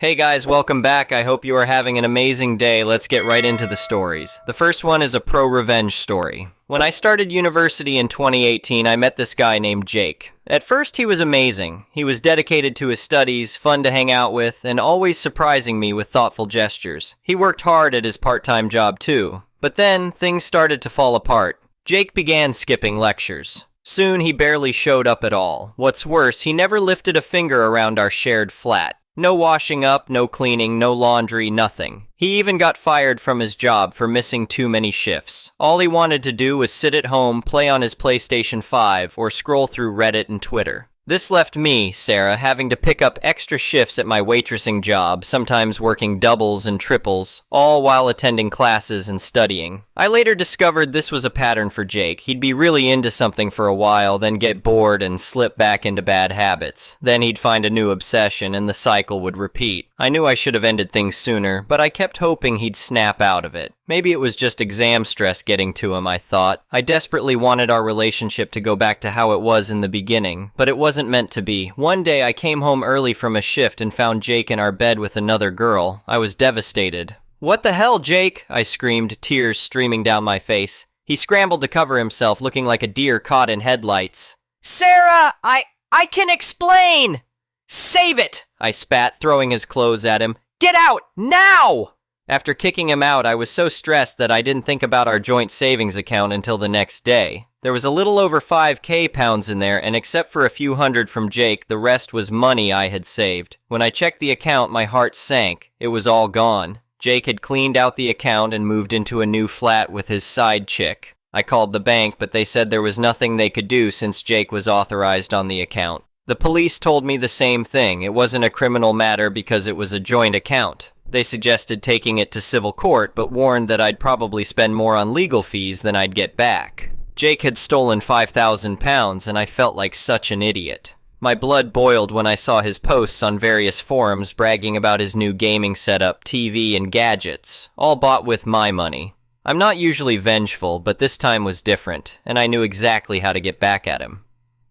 Hey guys, welcome back. I hope you are having an amazing day. Let's get right into the stories. The first one is a pro-revenge story. When I started university in 2018, I met this guy named Jake. At first, he was amazing. He was dedicated to his studies, fun to hang out with, and always surprising me with thoughtful gestures. He worked hard at his part-time job too. But then, things started to fall apart. Jake began skipping lectures. Soon, he barely showed up at all. What's worse, he never lifted a finger around our shared flat. No washing up, no cleaning, no laundry, nothing. He even got fired from his job for missing too many shifts. All he wanted to do was sit at home, play on his PlayStation 5, or scroll through Reddit and Twitter. This left me, Sarah, having to pick up extra shifts at my waitressing job, sometimes working doubles and triples, all while attending classes and studying. I later discovered this was a pattern for Jake. He'd be really into something for a while, then get bored and slip back into bad habits. Then he'd find a new obsession, and the cycle would repeat. I knew I should have ended things sooner, but I kept hoping he'd snap out of it. Maybe it was just exam stress getting to him, I thought. I desperately wanted our relationship to go back to how it was in the beginning, but it wasn't meant to be. One day I came home early from a shift and found Jake in our bed with another girl. I was devastated. "What the hell, Jake?" I screamed, tears streaming down my face. He scrambled to cover himself, looking like a deer caught in headlights. "Sarah, I can explain!" "Save it!" I spat, throwing his clothes at him. "Get out, now!" After kicking him out, I was so stressed that I didn't think about our joint savings account until the next day. There was a little over 5K pounds in there, and except for a few hundred from Jake, the rest was money I had saved. When I checked the account, my heart sank. It was all gone. Jake had cleaned out the account and moved into a new flat with his side chick. I called the bank, but they said there was nothing they could do since Jake was authorized on the account. The police told me the same thing. It wasn't a criminal matter because it was a joint account. They suggested taking it to civil court, but warned that I'd probably spend more on legal fees than I'd get back. Jake had stolen 5,000 pounds, and I felt like such an idiot. My blood boiled when I saw his posts on various forums bragging about his new gaming setup, TV, and gadgets, all bought with my money. I'm not usually vengeful, but this time was different, and I knew exactly how to get back at him.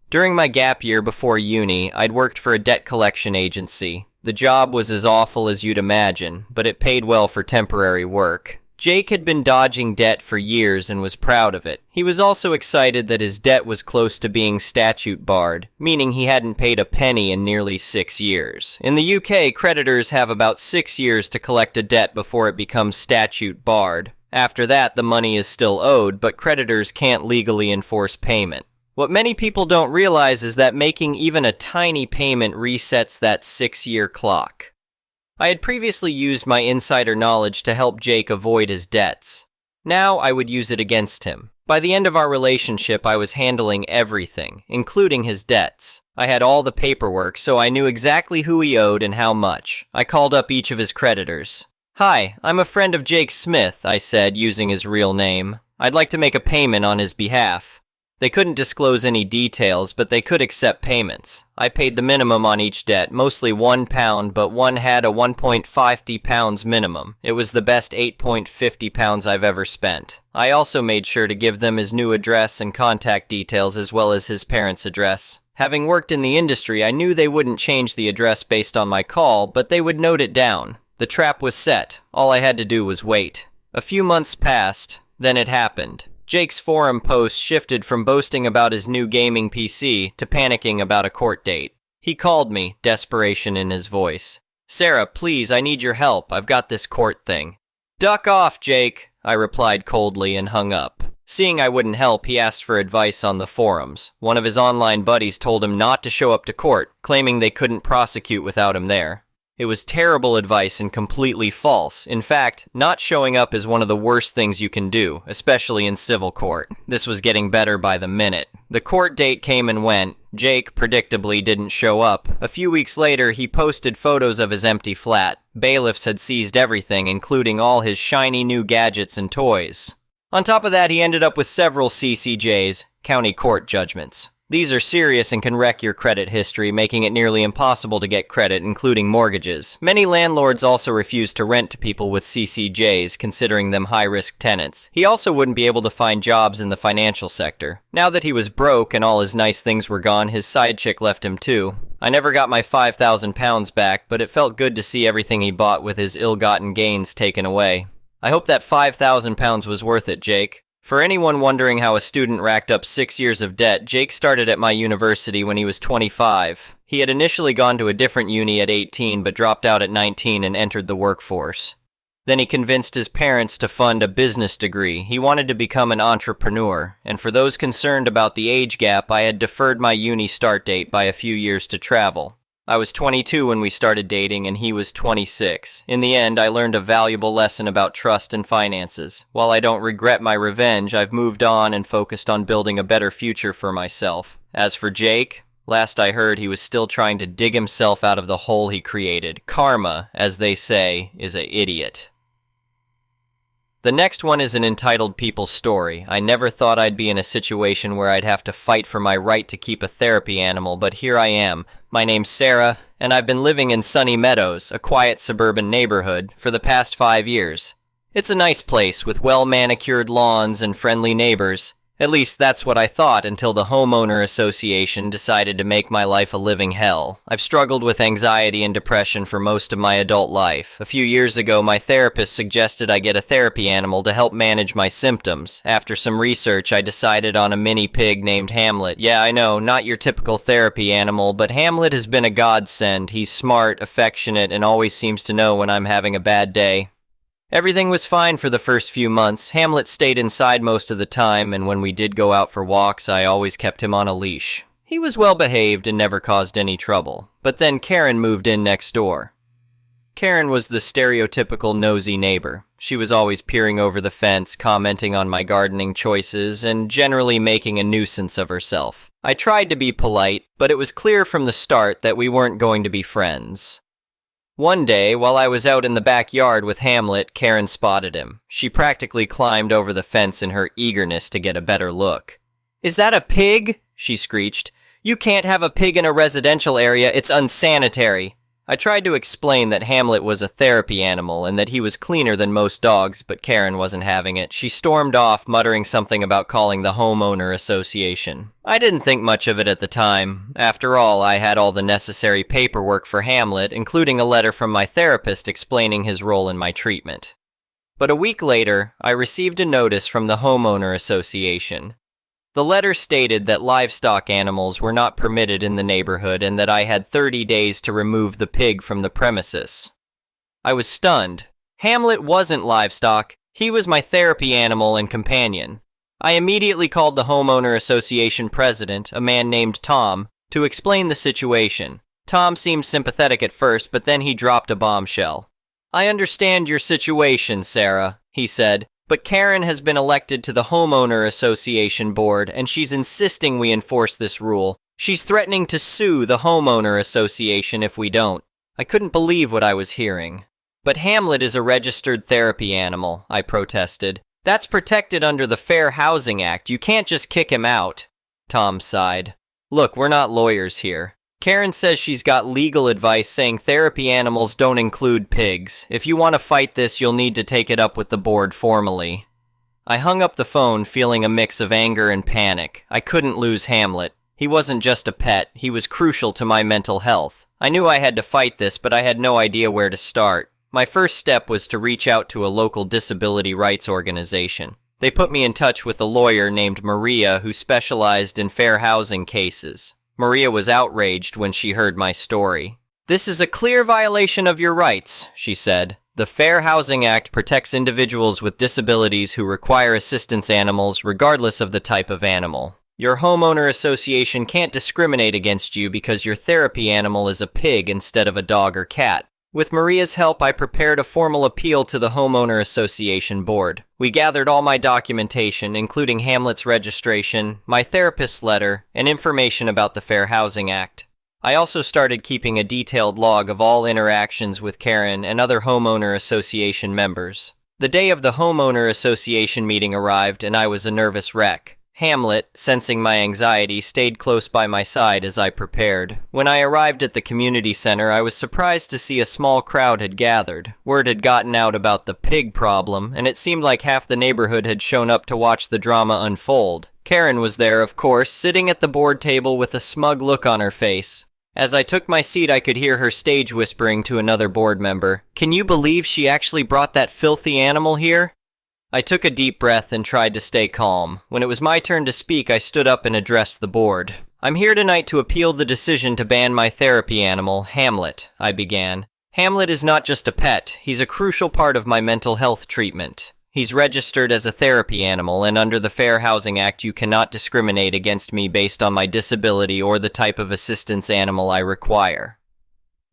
During my gap year before uni, I'd worked for a debt collection agency. The job was as awful as you'd imagine, but it paid well for temporary work. Jake had been dodging debt for years and was proud of it. He was also excited that his debt was close to being statute barred, meaning he hadn't paid a penny in nearly 6 years. In the UK, creditors have about 6 years to collect a debt before it becomes statute barred. After that, the money is still owed, but creditors can't legally enforce payment. What many people don't realize is that making even a tiny payment resets that 6-year clock. I had previously used my insider knowledge to help Jake avoid his debts. Now I would use it against him. By the end of our relationship, I was handling everything, including his debts. I had all the paperwork, so I knew exactly who he owed and how much. I called up each of his creditors. "Hi, I'm a friend of Jake Smith," I said, using his real name. "I'd like to make a payment on his behalf." They couldn't disclose any details, but they could accept payments. I paid the minimum on each debt, mostly £1, but one had a £1.50 minimum. It was the best £8.50 I've ever spent. I also made sure to give them his new address and contact details as well as his parents' address. Having worked in the industry, I knew they wouldn't change the address based on my call, but they would note it down. The trap was set. All I had to do was wait. A few months passed, then it happened. Jake's forum posts shifted from boasting about his new gaming PC to panicking about a court date. He called me, desperation in his voice. "Sarah, please, I need your help. I've got this court thing." "Duck off, Jake," I replied coldly and hung up. Seeing I wouldn't help, he asked for advice on the forums. One of his online buddies told him not to show up to court, claiming they couldn't prosecute without him there. It was terrible advice and completely false. In fact, not showing up is one of the worst things you can do, especially in civil court. This was getting better by the minute. The court date came and went. Jake, predictably, didn't show up. A few weeks later, he posted photos of his empty flat. Bailiffs had seized everything, including all his shiny new gadgets and toys. On top of that, he ended up with several CCJs, county court judgments. These are serious and can wreck your credit history, making it nearly impossible to get credit, including mortgages. Many landlords also refuse to rent to people with CCJs, considering them high-risk tenants. He also wouldn't be able to find jobs in the financial sector. Now that he was broke and all his nice things were gone, his side chick left him too. I never got my 5,000 pounds back, but it felt good to see everything he bought with his ill-gotten gains taken away. I hope that 5,000 pounds was worth it, Jake. For anyone wondering how a student racked up 6 years of debt, Jake started at my university when he was 25. He had initially gone to a different uni at 18 but dropped out at 19 and entered the workforce. Then he convinced his parents to fund a business degree. He wanted to become an entrepreneur, and for those concerned about the age gap, I had deferred my uni start date by a few years to travel. I was 22 when we started dating, and he was 26. In the end, I learned a valuable lesson about trust and finances. While I don't regret my revenge, I've moved on and focused on building a better future for myself. As for Jake, last I heard, he was still trying to dig himself out of the hole he created. Karma, as they say, is an idiot. The next one is an entitled people's story. I never thought I'd be in a situation where I'd have to fight for my right to keep a therapy animal, but here I am. My name's Sarah, and I've been living in Sunny Meadows, a quiet suburban neighborhood, for the past 5 years. It's a nice place with well-manicured lawns and friendly neighbors. At least that's what I thought until the homeowner association decided to make my life a living hell. I've struggled with anxiety and depression for most of my adult life. A few years ago, my therapist suggested I get a therapy animal to help manage my symptoms. After some research, I decided on a mini pig named Hamlet. Yeah, I know, not your typical therapy animal, but Hamlet has been a godsend. He's smart, affectionate, and always seems to know when I'm having a bad day. Everything was fine for the first few months. Hamlet stayed inside most of the time, and when we did go out for walks, I always kept him on a leash. He was well behaved and never caused any trouble. But then Karen moved in next door. Karen was the stereotypical nosy neighbor. She was always peering over the fence, commenting on my gardening choices, and generally making a nuisance of herself. I tried to be polite, but it was clear from the start that we weren't going to be friends. One day, while I was out in the backyard with Hamlet, Karen spotted him. She practically climbed over the fence in her eagerness to get a better look. "Is that a pig?" she screeched. "You can't have a pig in a residential area. It's unsanitary." I tried to explain that Hamlet was a therapy animal and that he was cleaner than most dogs, but Karen wasn't having it. She stormed off, muttering something about calling the homeowner association. I didn't think much of it at the time. After all, I had all the necessary paperwork for Hamlet, including a letter from my therapist explaining his role in my treatment. But a week later, I received a notice from the homeowner association. The letter stated that livestock animals were not permitted in the neighborhood and that I had 30 days to remove the pig from the premises. I was stunned. Hamlet wasn't livestock. He was my therapy animal and companion. I immediately called the homeowner association president, a man named Tom, to explain the situation. Tom seemed sympathetic at first, but then he dropped a bombshell. "I understand your situation, Sarah," he said. "But Karen has been elected to the homeowner association board, and she's insisting we enforce this rule. She's threatening to sue the homeowner association if we don't." I couldn't believe what I was hearing. "But Hamlet is a registered therapy animal," I protested. "That's protected under the Fair Housing Act. You can't just kick him out." Tom sighed. "Look, we're not lawyers here. Karen says she's got legal advice saying therapy animals don't include pigs. If you want to fight this, you'll need to take it up with the board formally." I hung up the phone feeling a mix of anger and panic. I couldn't lose Hamlet. He wasn't just a pet, he was crucial to my mental health. I knew I had to fight this, but I had no idea where to start. My first step was to reach out to a local disability rights organization. They put me in touch with a lawyer named Maria who specialized in fair housing cases. Maria was outraged when she heard my story. "This is a clear violation of your rights," she said. "The Fair Housing Act protects individuals with disabilities who require assistance animals regardless of the type of animal. Your homeowner association can't discriminate against you because your therapy animal is a pig instead of a dog or cat." With Maria's help, I prepared a formal appeal to the homeowner association board. We gathered all my documentation, including Hamlet's registration, my therapist's letter, and information about the Fair Housing Act. I also started keeping a detailed log of all interactions with Karen and other homeowner association members. The day of the homeowner association meeting arrived, and I was a nervous wreck. Hamlet, sensing my anxiety, stayed close by my side as I prepared. When I arrived at the community center, I was surprised to see a small crowd had gathered. Word had gotten out about the pig problem, and it seemed like half the neighborhood had shown up to watch the drama unfold. Karen was there, of course, sitting at the board table with a smug look on her face. As I took my seat, I could hear her stage whispering to another board member, "Can you believe she actually brought that filthy animal here?" I took a deep breath and tried to stay calm. When it was my turn to speak, I stood up and addressed the board. "I'm here tonight to appeal the decision to ban my therapy animal, Hamlet," I began. "Hamlet is not just a pet, he's a crucial part of my mental health treatment. He's registered as a therapy animal, and under the Fair Housing Act, you cannot discriminate against me based on my disability or the type of assistance animal I require."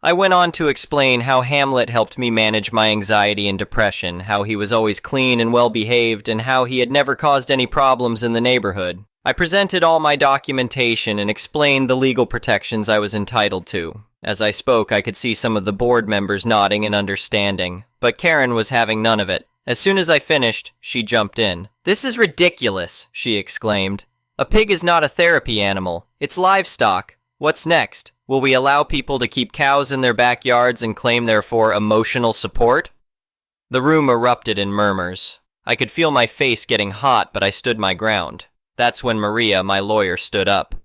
I went on to explain how Hamlet helped me manage my anxiety and depression, how he was always clean and well-behaved, and how he had never caused any problems in the neighborhood. I presented all my documentation and explained the legal protections I was entitled to. As I spoke, I could see some of the board members nodding and understanding, but Karen was having none of it. As soon as I finished, she jumped in. "This is ridiculous," she exclaimed. "A pig is not a therapy animal. It's livestock. What's next? Will we allow people to keep cows in their backyards and claim therefore emotional support?" The room erupted in murmurs. I could feel my face getting hot, but I stood my ground. That's when Maria, my lawyer, stood up.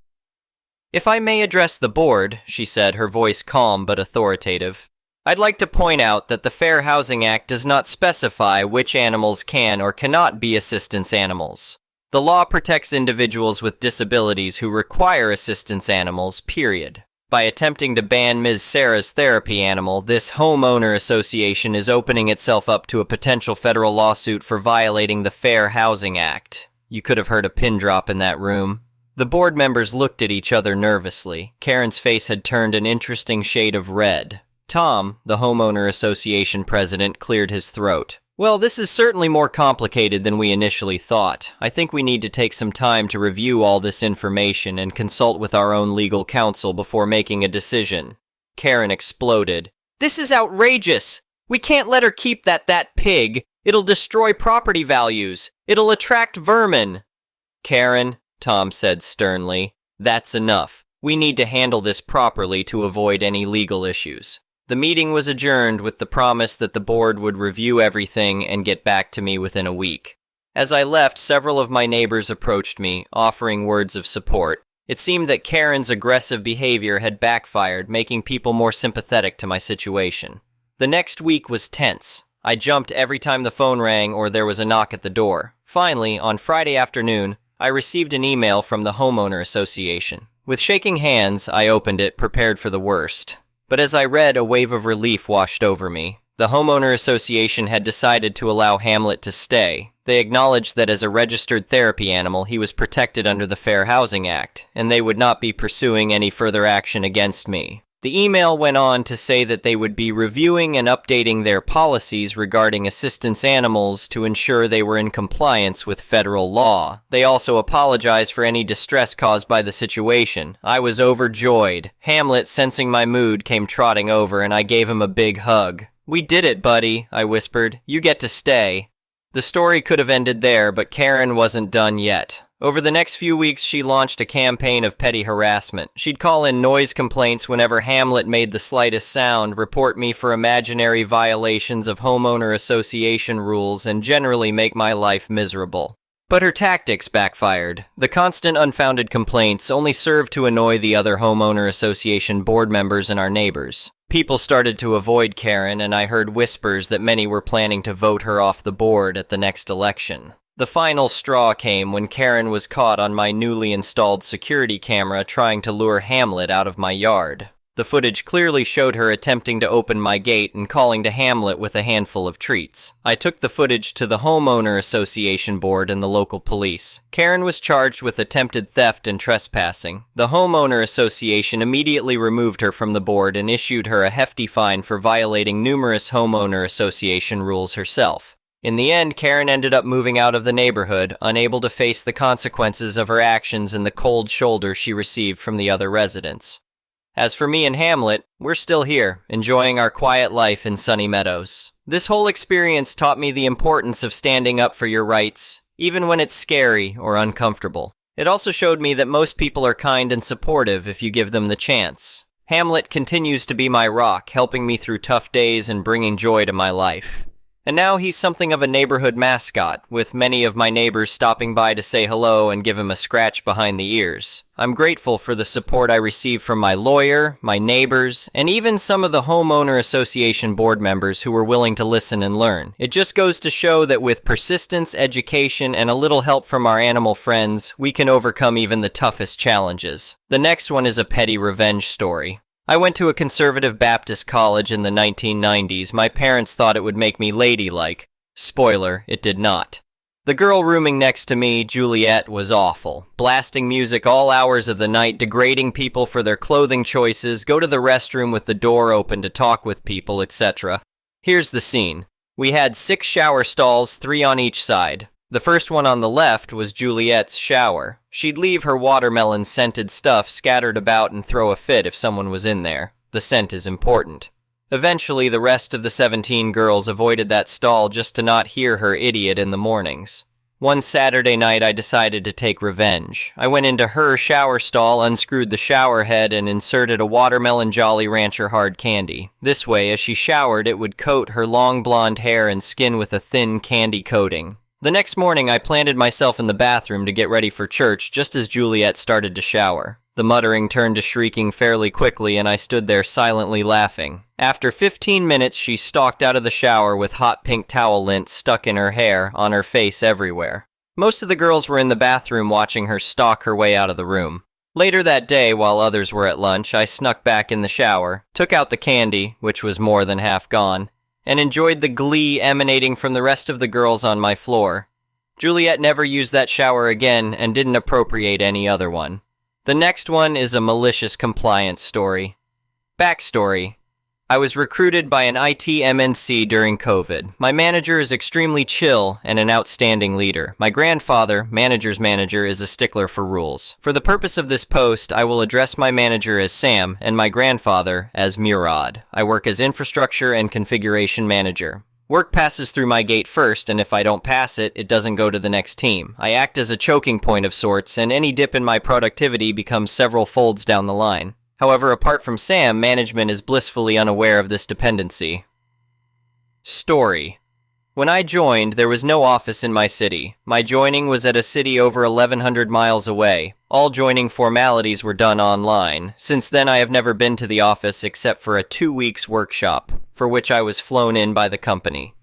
"If I may address the board," she said, her voice calm but authoritative, "I'd like to point out that the Fair Housing Act does not specify which animals can or cannot be assistance animals. The law protects individuals with disabilities who require assistance animals, period. By attempting to ban Ms. Sarah's therapy animal, this homeowner association is opening itself up to a potential federal lawsuit for violating the Fair Housing Act." You could have heard a pin drop in that room. The board members looked at each other nervously. Karen's face had turned an interesting shade of red. Tom, the homeowner association president, cleared his throat. "Well, this is certainly more complicated than we initially thought. I think we need to take some time to review all this information and consult with our own legal counsel before making a decision." Karen exploded. "This is outrageous! We can't let her keep that pig. It'll destroy property values. It'll attract vermin." "Karen," Tom said sternly, "that's enough. We need to handle this properly to avoid any legal issues." The meeting was adjourned with the promise that the board would review everything and get back to me within a week. As I left, several of my neighbors approached me, offering words of support. It seemed that Karen's aggressive behavior had backfired, making people more sympathetic to my situation. The next week was tense. I jumped every time the phone rang or there was a knock at the door. Finally, on Friday afternoon, I received an email from the homeowner association. With shaking hands, I opened it, prepared for the worst. But as I read, a wave of relief washed over me. The homeowner association had decided to allow Hamlet to stay. They acknowledged that as a registered therapy animal, he was protected under the Fair Housing Act, and they would not be pursuing any further action against me. The email went on to say that they would be reviewing and updating their policies regarding assistance animals to ensure they were in compliance with federal law. They also apologized for any distress caused by the situation. I was overjoyed. Hamlet, sensing my mood, came trotting over and I gave him a big hug. "We did it, buddy," I whispered. "You get to stay." The story could have ended there, but Karen wasn't done yet. Over the next few weeks, she launched a campaign of petty harassment. She'd call in noise complaints whenever Hamlet made the slightest sound, report me for imaginary violations of homeowner association rules, and generally make my life miserable. But her tactics backfired. The constant unfounded complaints only served to annoy the other homeowner association board members and our neighbors. People started to avoid Karen, and I heard whispers that many were planning to vote her off the board at the next election. The final straw came when Karen was caught on my newly installed security camera trying to lure Hamlet out of my yard. The footage clearly showed her attempting to open my gate and calling to Hamlet with a handful of treats. I took the footage to the homeowner association board and the local police. Karen was charged with attempted theft and trespassing. The homeowner association immediately removed her from the board and issued her a hefty fine for violating numerous homeowner association rules herself. In the end, Karen ended up moving out of the neighborhood, unable to face the consequences of her actions and the cold shoulder she received from the other residents. As for me and Hamlet, we're still here, enjoying our quiet life in Sunny Meadows. This whole experience taught me the importance of standing up for your rights, even when it's scary or uncomfortable. It also showed me that most people are kind and supportive if you give them the chance. Hamlet continues to be my rock, helping me through tough days and bringing joy to my life. And now he's something of a neighborhood mascot, with many of my neighbors stopping by to say hello and give him a scratch behind the ears. I'm grateful for the support I receive from my lawyer, my neighbors, and even some of the homeowner association board members who were willing to listen and learn. It just goes to show that with persistence, education, and a little help from our animal friends, we can overcome even the toughest challenges. The next one is a petty revenge story. I went to a conservative Baptist college in the 1990s. My parents thought it would make me ladylike. Spoiler, it did not. The girl rooming next to me, Juliet, was awful. Blasting music all hours of the night, degrading people for their clothing choices, go to the restroom with the door open to talk with people, etc. Here's the scene. We had 6 shower stalls, 3 on each side. The first one on the left was Juliet's shower. She'd leave her watermelon-scented stuff scattered about and throw a fit if someone was in there. The scent is important. Eventually, the rest of the 17 girls avoided that stall just to not hear her idiot in the mornings. One Saturday night, I decided to take revenge. I went into her shower stall, unscrewed the shower head, and inserted a watermelon Jolly Rancher hard candy. This way, as she showered, it would coat her long blonde hair and skin with a thin candy coating. The next morning, I planted myself in the bathroom to get ready for church just as Juliet started to shower. The muttering turned to shrieking fairly quickly, and I stood there silently laughing. After 15 minutes, she stalked out of the shower with hot pink towel lint stuck in her hair, on her face, everywhere. Most of the girls were in the bathroom watching her stalk her way out of the room. Later that day, while others were at lunch, I snuck back in the shower, took out the candy, which was more than half gone, and enjoyed the glee emanating from the rest of the girls on my floor. Juliet never used that shower again and didn't appropriate any other one. The next one is a malicious compliance story. Backstory. I was recruited by an IT MNC during COVID. My manager is extremely chill and an outstanding leader. My grandfather, manager's manager, is a stickler for rules. For the purpose of this post, I will address my manager as Sam and my grandfather as Murad. I work as infrastructure and configuration manager. Work passes through my gate first, and if I don't pass it, it doesn't go to the next team. I act as a choking point of sorts, and any dip in my productivity becomes several folds down the line. However, apart from Sam, management is blissfully unaware of this dependency. Story. When I joined, there was no office in my city. My joining was at a city over 1,100 miles away. All joining formalities were done online. Since then, I have never been to the office except for a 2-week workshop, for which I was flown in by the company.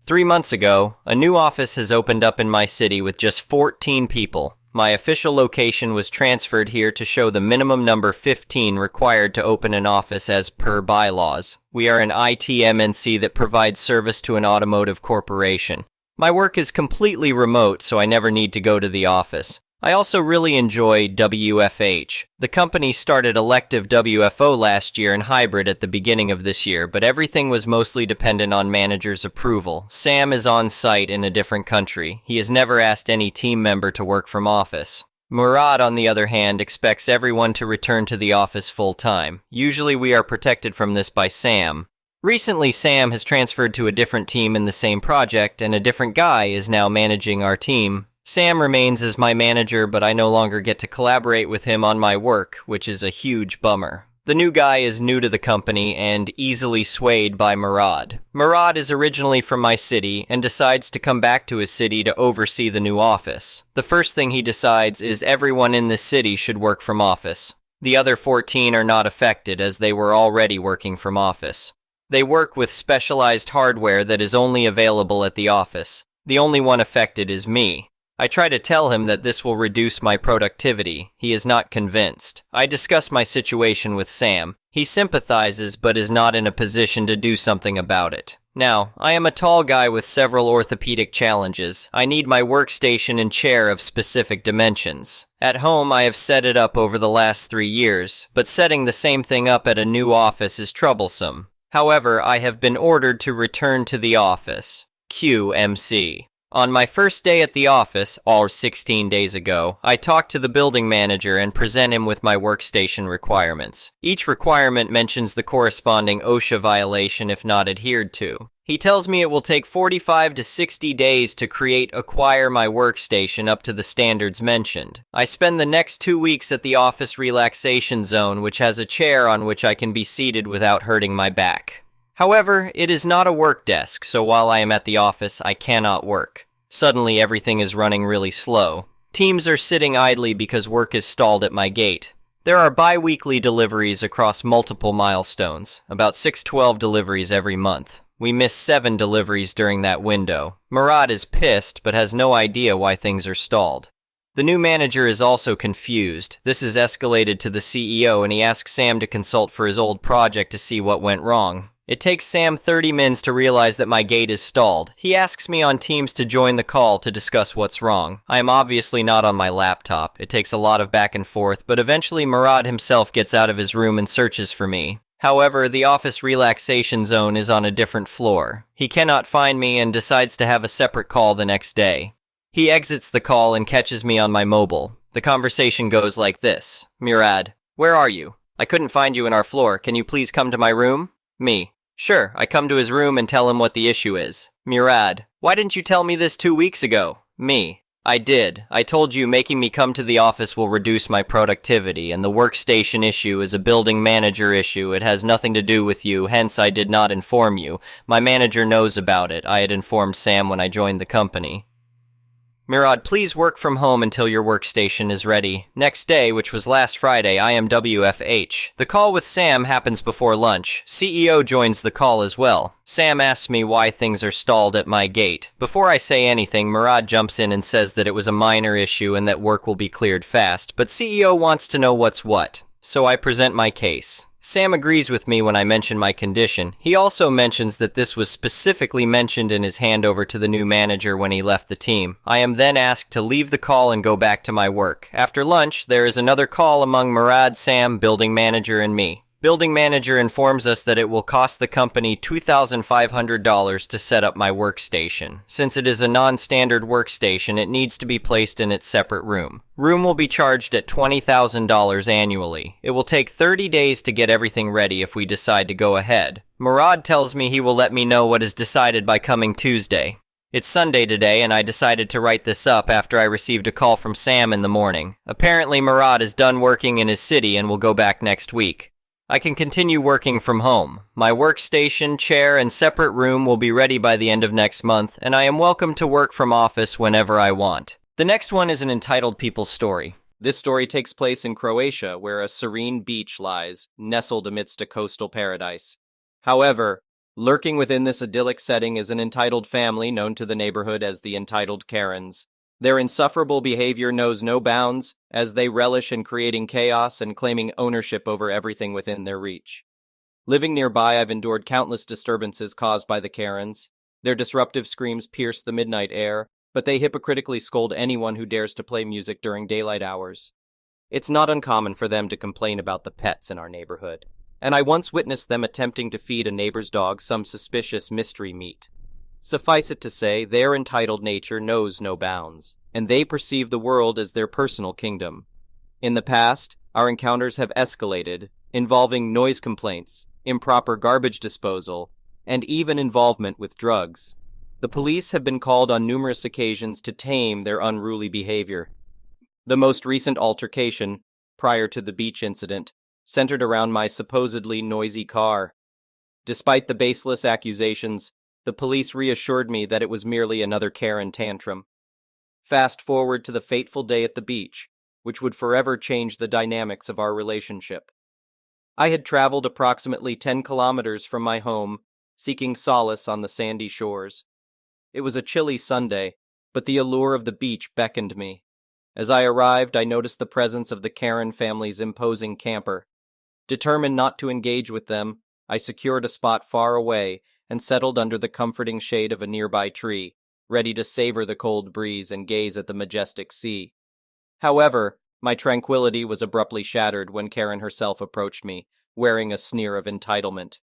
3 months ago, a new office has opened up in my city with just 14 people. My official location was transferred here to show the minimum number 15 required to open an office as per bylaws. We are an IT MNC that provides service to an automotive corporation. My work is completely remote, so I never need to go to the office. I also really enjoy WFH. The company started elective WFO last year and hybrid at the beginning of this year, but everything was mostly dependent on manager's approval. Sam is on site in a different country. He has never asked any team member to work from office. Murad, on the other hand, expects everyone to return to the office full-time. Usually we are protected from this by Sam. Recently, Sam has transferred to a different team in the same project, and a different guy is now managing our team. Sam remains as my manager, but I no longer get to collaborate with him on my work, which is a huge bummer. The new guy is new to the company and easily swayed by Murad. Murad is originally from my city and decides to come back to his city to oversee the new office. The first thing he decides is everyone in this city should work from office. The other 14 are not affected as they were already working from office. They work with specialized hardware that is only available at the office. The only one affected is me. I try to tell him that this will reduce my productivity. He is not convinced. I discuss my situation with Sam. He sympathizes but is not in a position to do something about it. Now, I am a tall guy with several orthopedic challenges. I need my workstation and chair of specific dimensions. At home, I have set it up over the last 3 years, but setting the same thing up at a new office is troublesome. However, I have been ordered to return to the office. QMC. On my first day at the office, all 16 days ago, I talk to the building manager and present him with my workstation requirements. Each requirement mentions the corresponding OSHA violation if not adhered to. He tells me it will take 45 to 60 days to acquire my workstation up to the standards mentioned. I spend the next 2 weeks at the office relaxation zone, which has a chair on which I can be seated without hurting my back. However, it is not a work desk, so while I am at the office, I cannot work. Suddenly, everything is running really slow. Teams are sitting idly because work is stalled at my gate. There are bi-weekly deliveries across multiple milestones, about 6-12 deliveries every month. We miss 7 deliveries during that window. Murad is pissed, but has no idea why things are stalled. The new manager is also confused. This is escalated to the CEO, and he asks Sam to consult for his old project to see what went wrong. It takes Sam 30 minutes to realize that my gate is stalled. He asks me on Teams to join the call to discuss what's wrong. I am obviously not on my laptop. It takes a lot of back and forth, but eventually Murad himself gets out of his room and searches for me. However, the office relaxation zone is on a different floor. He cannot find me and decides to have a separate call the next day. He exits the call and catches me on my mobile. The conversation goes like this. Murad, where are you? I couldn't find you in our floor. Can you please come to my room? Me. Sure, I come to his room and tell him what the issue is. Murad, why didn't you tell me this 2 weeks ago? Me. I did. I told you making me come to the office will reduce my productivity, and the workstation issue is a building manager issue. It has nothing to do with you, hence I did not inform you. My manager knows about it. I had informed Sam when I joined the company. Murad, please work from home until your workstation is ready. Next day, which was last Friday, I am WFH. The call with Sam happens before lunch. CEO joins the call as well. Sam asks me why things are stalled at my gate. Before I say anything, Murad jumps in and says that it was a minor issue and that work will be cleared fast, but CEO wants to know what's what. So I present my case. Sam agrees with me when I mention my condition. He also mentions that this was specifically mentioned in his handover to the new manager when he left the team. I am then asked to leave the call and go back to my work. After lunch, there is another call among Murad, Sam, building manager, and me. Building manager informs us that it will cost the company $2,500 to set up my workstation. Since it is a non-standard workstation, it needs to be placed in its separate room. Room will be charged at $20,000 annually. It will take 30 days to get everything ready if we decide to go ahead. Murad tells me he will let me know what is decided by coming Tuesday. It's Sunday today, and I decided to write this up after I received a call from Sam in the morning. Apparently, Murad is done working in his city and will go back next week. I can continue working from home. My workstation, chair, and separate room will be ready by the end of next month, and I am welcome to work from office whenever I want. The next one is an entitled people's story. This story takes place in Croatia, where a serene beach lies, nestled amidst a coastal paradise. However, lurking within this idyllic setting is an entitled family known to the neighborhood as the entitled Karens. Their insufferable behavior knows no bounds, as they relish in creating chaos and claiming ownership over everything within their reach. Living nearby, I've endured countless disturbances caused by the Karens. Their disruptive screams pierce the midnight air, but they hypocritically scold anyone who dares to play music during daylight hours. It's not uncommon for them to complain about the pets in our neighborhood, and I once witnessed them attempting to feed a neighbor's dog some suspicious mystery meat. Suffice it to say, their entitled nature knows no bounds, and they perceive the world as their personal kingdom. In the past, our encounters have escalated, involving noise complaints, improper garbage disposal, and even involvement with drugs. The police have been called on numerous occasions to tame their unruly behavior. The most recent altercation, prior to the beach incident, centered around my supposedly noisy car. Despite the baseless accusations, the police reassured me that it was merely another Karen tantrum. Fast forward to the fateful day at the beach, which would forever change the dynamics of our relationship. I had traveled approximately 10 kilometers from my home, seeking solace on the sandy shores. It was a chilly Sunday, but the allure of the beach beckoned me. As I arrived, I noticed the presence of the Karen family's imposing camper. Determined not to engage with them, I secured a spot far away and settled under the comforting shade of a nearby tree, ready to savor the cold breeze and gaze at the majestic sea. However, my tranquility was abruptly shattered when Karen herself approached me, wearing a sneer of entitlement.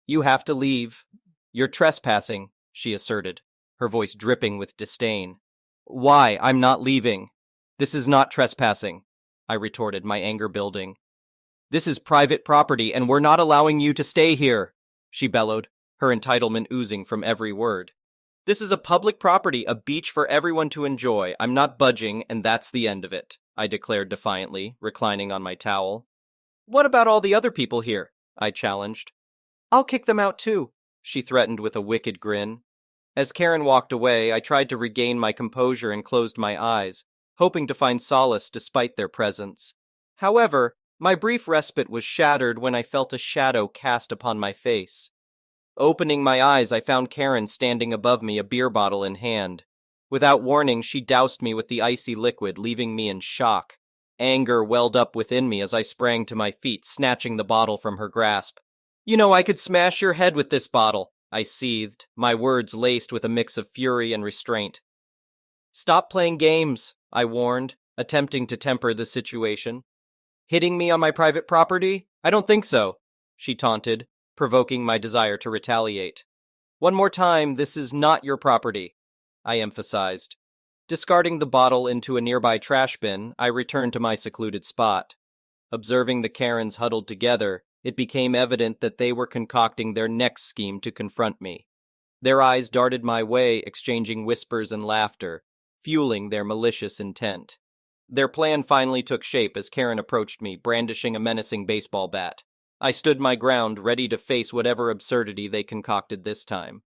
"You have to leave. You're trespassing," she asserted, her voice dripping with disdain. "Why? I'm not leaving." "This is not trespassing," I retorted, my anger building. "This is private property, and we're not allowing you to stay here," she bellowed, her entitlement oozing from every word. "This is a public property, a beach for everyone to enjoy. I'm not budging, and that's the end of it," I declared defiantly, reclining on my towel. "What about all the other people here?" I challenged. I'll kick them out too, she threatened with a wicked grin. As Karen walked away, I tried to regain my composure and closed my eyes, hoping to find solace despite their presence. However, my brief respite was shattered when I felt a shadow cast upon my face. Opening my eyes, I found Karen standing above me, a beer bottle in hand. Without warning, she doused me with the icy liquid, leaving me in shock. Anger welled up within me as I sprang to my feet, snatching the bottle from her grasp. "You know I could smash your head with this bottle," I seethed, my words laced with a mix of fury and restraint. "Stop playing games," I warned, attempting to temper the situation. "Hitting me on my private property? I don't think so," she taunted, provoking my desire to retaliate. "One more time, this is not your property," I emphasized. Discarding the bottle into a nearby trash bin, I returned to my secluded spot. Observing the Karens huddled together, it became evident that they were concocting their next scheme to confront me. Their eyes darted my way, exchanging whispers and laughter, fueling their malicious intent. Their plan finally took shape as Karen approached me, brandishing a menacing baseball bat. I stood my ground, ready to face whatever absurdity they concocted this time.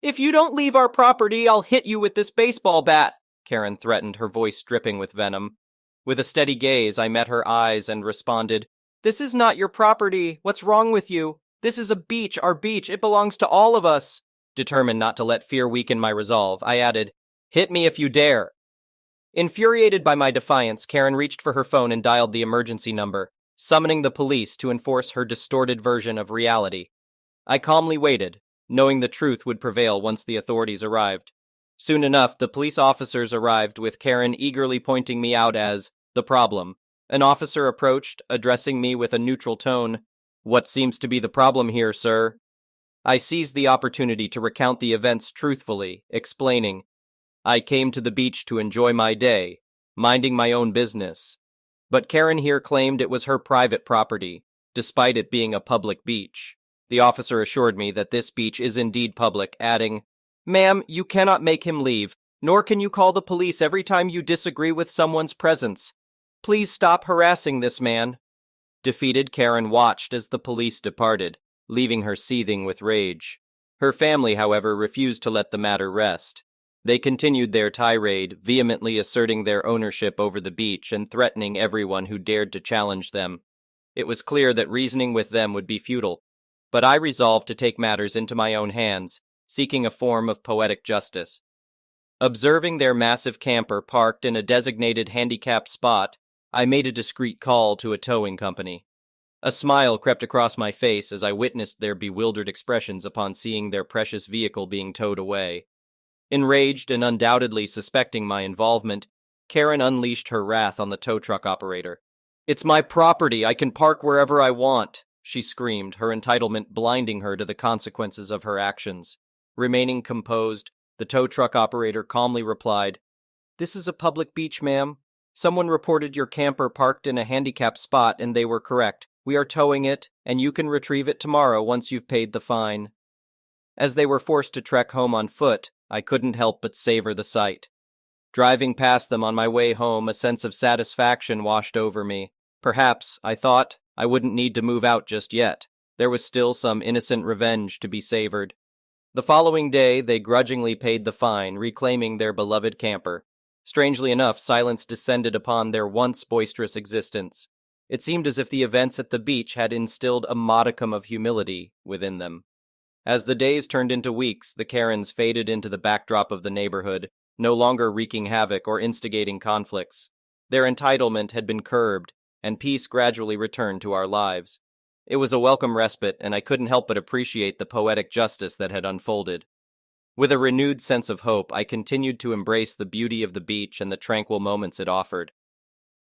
"If you don't leave our property, I'll hit you with this baseball bat," Karen threatened, her voice dripping with venom. With a steady gaze, I met her eyes and responded, "This is not your property. What's wrong with you? This is a beach, our beach. It belongs to all of us." Determined not to let fear weaken my resolve, I added, "Hit me if you dare." Infuriated by my defiance, Karen reached for her phone and dialed the emergency number, summoning the police to enforce her distorted version of reality. I calmly waited, knowing the truth would prevail once the authorities arrived. Soon enough, the police officers arrived, with Karen eagerly pointing me out as the problem. An officer approached, addressing me with a neutral tone. "What seems to be the problem here, sir?" I seized the opportunity to recount the events truthfully, explaining, "I came to the beach to enjoy my day, minding my own business." But Karen here claimed it was her private property, despite it being a public beach. The officer assured me that this beach is indeed public, adding, "Ma'am, you cannot make him leave, nor can you call the police every time you disagree with someone's presence. Please stop harassing this man." Defeated, Karen watched as the police departed, leaving her seething with rage. Her family, however, refused to let the matter rest. They continued their tirade, vehemently asserting their ownership over the beach and threatening everyone who dared to challenge them. It was clear that reasoning with them would be futile, but I resolved to take matters into my own hands, seeking a form of poetic justice. Observing their massive camper parked in a designated handicapped spot, I made a discreet call to a towing company. A smile crept across my face as I witnessed their bewildered expressions upon seeing their precious vehicle being towed away. Enraged and undoubtedly suspecting my involvement, Karen unleashed her wrath on the tow truck operator. "It's my property. I can park wherever I want," she screamed, her entitlement blinding her to the consequences of her actions. Remaining composed, the tow truck operator calmly replied, "This is a public beach, ma'am. Someone reported your camper parked in a handicapped spot and they were correct. We are towing it, and you can retrieve it tomorrow once you've paid the fine." As they were forced to trek home on foot, I couldn't help but savor the sight. Driving past them on my way home, a sense of satisfaction washed over me. Perhaps, I thought, I wouldn't need to move out just yet. There was still some innocent revenge to be savored. The following day, they grudgingly paid the fine, reclaiming their beloved camper. Strangely enough, silence descended upon their once boisterous existence. It seemed as if the events at the beach had instilled a modicum of humility within them. As the days turned into weeks, the Karens faded into the backdrop of the neighborhood, no longer wreaking havoc or instigating conflicts. Their entitlement had been curbed, and peace gradually returned to our lives. It was a welcome respite, and I couldn't help but appreciate the poetic justice that had unfolded. With a renewed sense of hope, I continued to embrace the beauty of the beach and the tranquil moments it offered.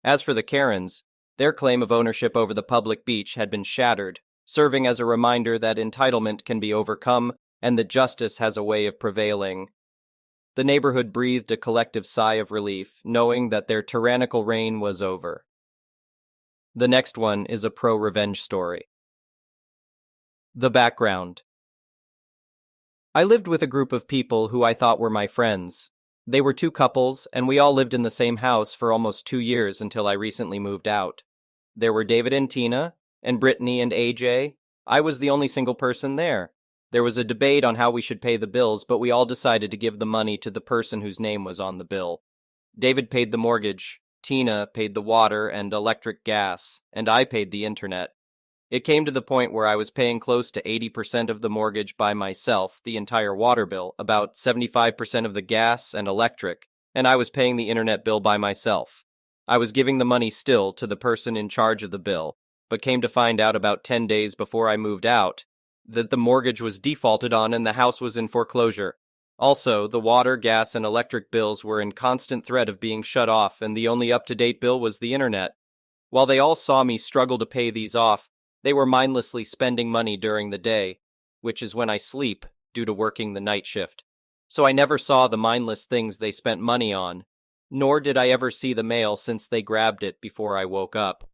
As for the Karens, their claim of ownership over the public beach had been shattered, serving as a reminder that entitlement can be overcome and that justice has a way of prevailing. The neighborhood breathed a collective sigh of relief, knowing that their tyrannical reign was over. The next one is a pro-revenge story. The background. I lived with a group of people who I thought were my friends. They were two couples, and we all lived in the same house for almost 2 years until I recently moved out. There were David and Tina, and Brittany and AJ, I was the only single person there. There was a debate on how we should pay the bills, but we all decided to give the money to the person whose name was on the bill. David paid the mortgage, Tina paid the water and electric gas, and I paid the internet. It came to the point where I was paying close to 80% of the mortgage by myself, the entire water bill, about 75% of the gas and electric, and I was paying the internet bill by myself. I was giving the money still to the person in charge of the bill, but came to find out about 10 days before I moved out that the mortgage was defaulted on and the house was in foreclosure. Also, the water, gas, and electric bills were in constant threat of being shut off, and the only up-to-date bill was the internet. While they all saw me struggle to pay these off, they were mindlessly spending money during the day, which is when I sleep, due to working the night shift. So I never saw the mindless things they spent money on, nor did I ever see the mail since they grabbed it before I woke up.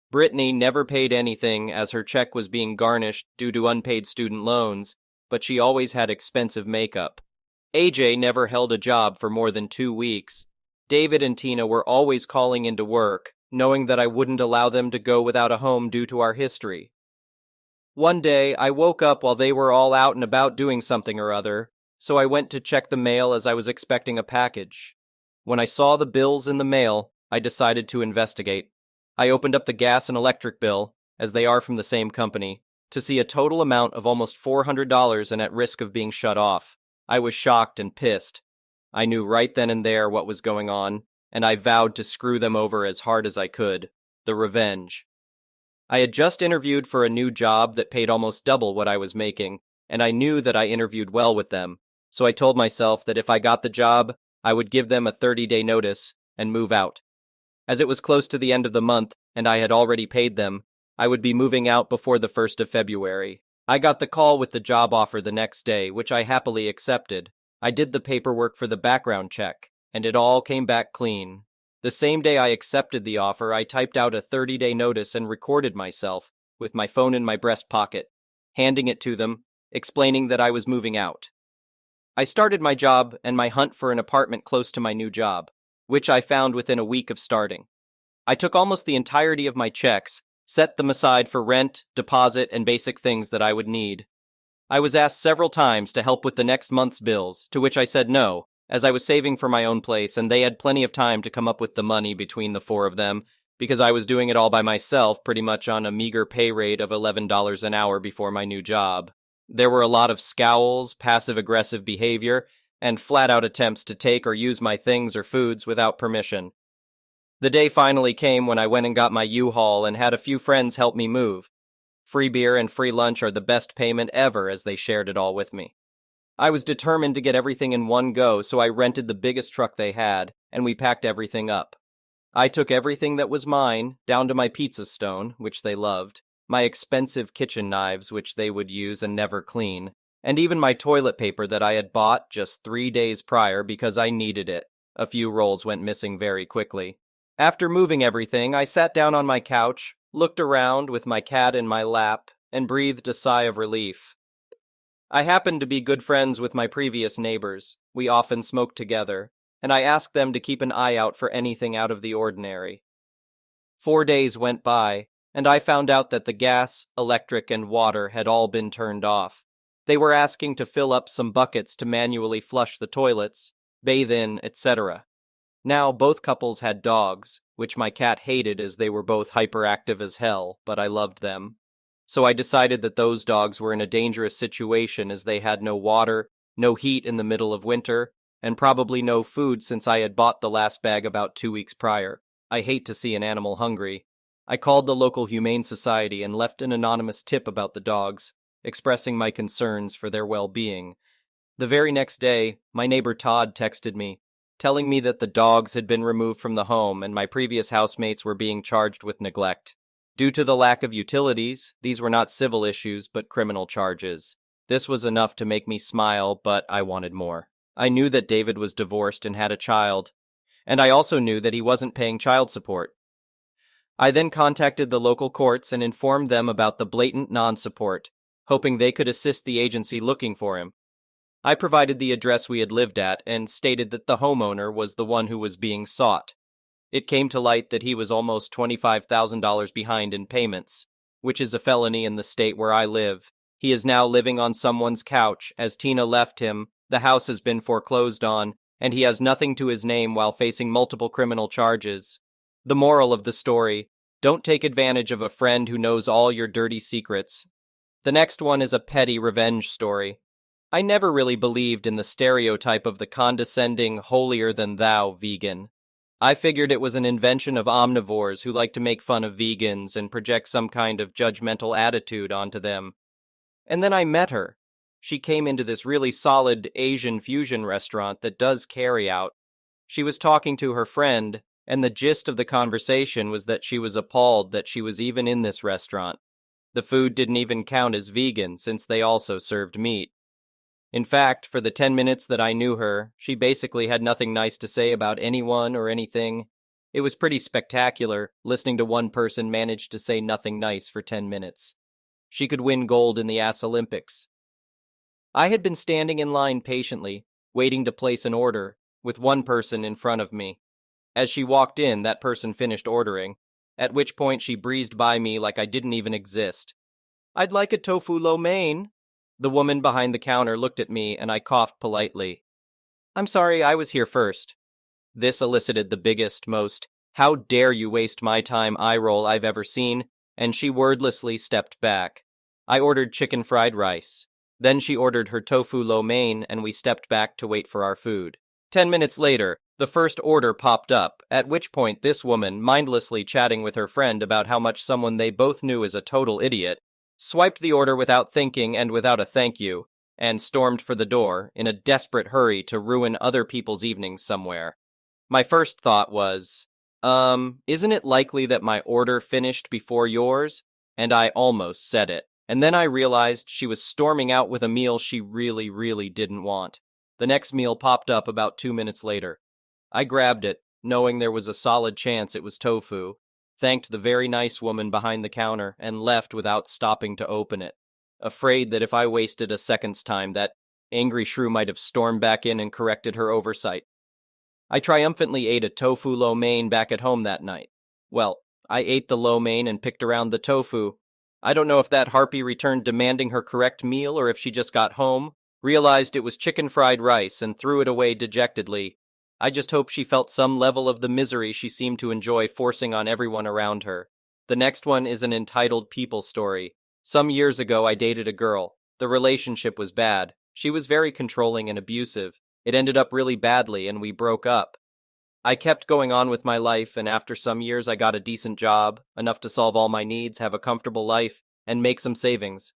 Brittany never paid anything as her check was being garnished due to unpaid student loans, but she always had expensive makeup. AJ never held a job for more than 2 weeks. David and Tina were always calling into work, knowing that I wouldn't allow them to go without a home due to our history. One day, I woke up while they were all out and about doing something or other, so I went to check the mail as I was expecting a package. When I saw the bills in the mail, I decided to investigate. I opened up the gas and electric bill, as they are from the same company, to see a total amount of almost $400 and at risk of being shut off. I was shocked and pissed. I knew right then and there what was going on, and I vowed to screw them over as hard as I could. The revenge. I had just interviewed for a new job that paid almost double what I was making, and I knew that I interviewed well with them, so I told myself that if I got the job, I would give them a 30-day notice and move out. As it was close to the end of the month, and I had already paid them, I would be moving out before the 1st of February. I got the call with the job offer the next day, which I happily accepted. I did the paperwork for the background check, and it all came back clean. The same day I accepted the offer, I typed out a 30-day notice and recorded myself, with my phone in my breast pocket, handing it to them, explaining that I was moving out. I started my job and my hunt for an apartment close to my new job, which I found within a week of starting. I took almost the entirety of my checks, set them aside for rent, deposit, and basic things that I would need. I was asked several times to help with the next month's bills, to which I said no, as I was saving for my own place and they had plenty of time to come up with the money between the four of them, because I was doing it all by myself pretty much on a meager pay rate of $11 an hour before my new job. There were a lot of scowls, passive-aggressive behavior, and flat-out attempts to take or use my things or foods without permission. The day finally came when I went and got my U-Haul and had a few friends help me move. Free beer and free lunch are the best payment ever, as they shared it all with me. I was determined to get everything in one go, so I rented the biggest truck they had, and we packed everything up. I took everything that was mine, down to my pizza stone, which they loved, my expensive kitchen knives, which they would use and never clean, and even my toilet paper that I had bought just 3 days prior because I needed it. A few rolls went missing very quickly. After moving everything, I sat down on my couch, looked around with my cat in my lap, and breathed a sigh of relief. I happened to be good friends with my previous neighbors. We often smoked together, and I asked them to keep an eye out for anything out of the ordinary. 4 days went by, and I found out that the gas, electric, and water had all been turned off. They were asking to fill up some buckets to manually flush the toilets, bathe in, etc. Now, both couples had dogs, which my cat hated as they were both hyperactive as hell, but I loved them. So I decided that those dogs were in a dangerous situation as they had no water, no heat in the middle of winter, and probably no food since I had bought the last bag about 2 weeks prior. I hate to see an animal hungry. I called the local humane society and left an anonymous tip about the dogs, expressing my concerns for their well-being. The very next day, my neighbor Todd texted me, telling me that the dogs had been removed from the home and my previous housemates were being charged with neglect. Due to the lack of utilities, these were not civil issues but criminal charges. This was enough to make me smile, but I wanted more. I knew that David was divorced and had a child, and I also knew that he wasn't paying child support. I then contacted the local courts and informed them about the blatant non-support, hoping they could assist the agency looking for him. I provided the address we had lived at and stated that the homeowner was the one who was being sought. It came to light that he was almost $25,000 behind in payments, which is a felony in the state where I live. He is now living on someone's couch. As Tina left him, the house has been foreclosed on, and he has nothing to his name while facing multiple criminal charges. The moral of the story: don't take advantage of a friend who knows all your dirty secrets. The next one is a petty revenge story. I never really believed in the stereotype of the condescending, holier-than-thou vegan. I figured it was an invention of omnivores who like to make fun of vegans and project some kind of judgmental attitude onto them. And then I met her. She came into this really solid Asian fusion restaurant that does carry out. She was talking to her friend, and the gist of the conversation was that she was appalled that she was even in this restaurant. The food didn't even count as vegan since they also served meat. In fact, for the 10 minutes that I knew her, she basically had nothing nice to say about anyone or anything. It was pretty spectacular, listening to one person manage to say nothing nice for 10 minutes. She could win gold in the Ass Olympics. I had been standing in line patiently, waiting to place an order, with one person in front of me. As she walked in, that person finished ordering, at which point she breezed by me like I didn't even exist. "I'd like a tofu lo mein." The woman behind the counter looked at me, and I coughed politely. "I'm sorry, I was here first." This elicited the biggest, most "how dare you waste my time" eye roll I've ever seen, and she wordlessly stepped back. I ordered chicken fried rice. Then she ordered her tofu lo mein, and we stepped back to wait for our food. 10 minutes later, the first order popped up, at which point this woman, mindlessly chatting with her friend about how much someone they both knew is a total idiot, swiped the order without thinking and without a thank you, and stormed for the door, in a desperate hurry to ruin other people's evenings somewhere. My first thought was, isn't it likely that my order finished before yours? And I almost said it. And then I realized she was storming out with a meal she really, really didn't want. The next meal popped up about 2 minutes later. I grabbed it, knowing there was a solid chance it was tofu, thanked the very nice woman behind the counter, and left without stopping to open it, afraid that if I wasted a second's time, that angry shrew might have stormed back in and corrected her oversight. I triumphantly ate a tofu lo mein back at home that night. Well, I ate the lo mein and picked around the tofu. I don't know if that harpy returned demanding her correct meal or if she just got home, realized it was chicken fried rice, and threw it away dejectedly. I just hope she felt some level of the misery she seemed to enjoy forcing on everyone around her. The next one is an entitled people story. Some years ago, I dated a girl. The relationship was bad. She was very controlling and abusive. It ended up really badly, and we broke up. I kept going on with my life, and after some years I got a decent job, enough to solve all my needs, have a comfortable life, and make some savings.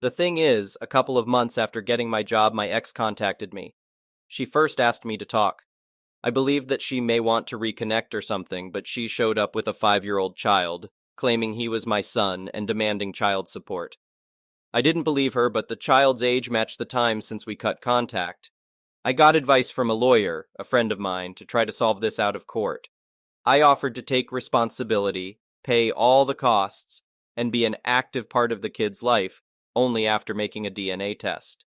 The thing is, a couple of months after getting my job, my ex contacted me. She first asked me to talk. I believed that she may want to reconnect or something, but she showed up with a 5-year-old child, claiming he was my son and demanding child support. I didn't believe her, but the child's age matched the time since we cut contact. I got advice from a lawyer, a friend of mine, to try to solve this out of court. I offered to take responsibility, pay all the costs, and be an active part of the kid's life, only after making a DNA test.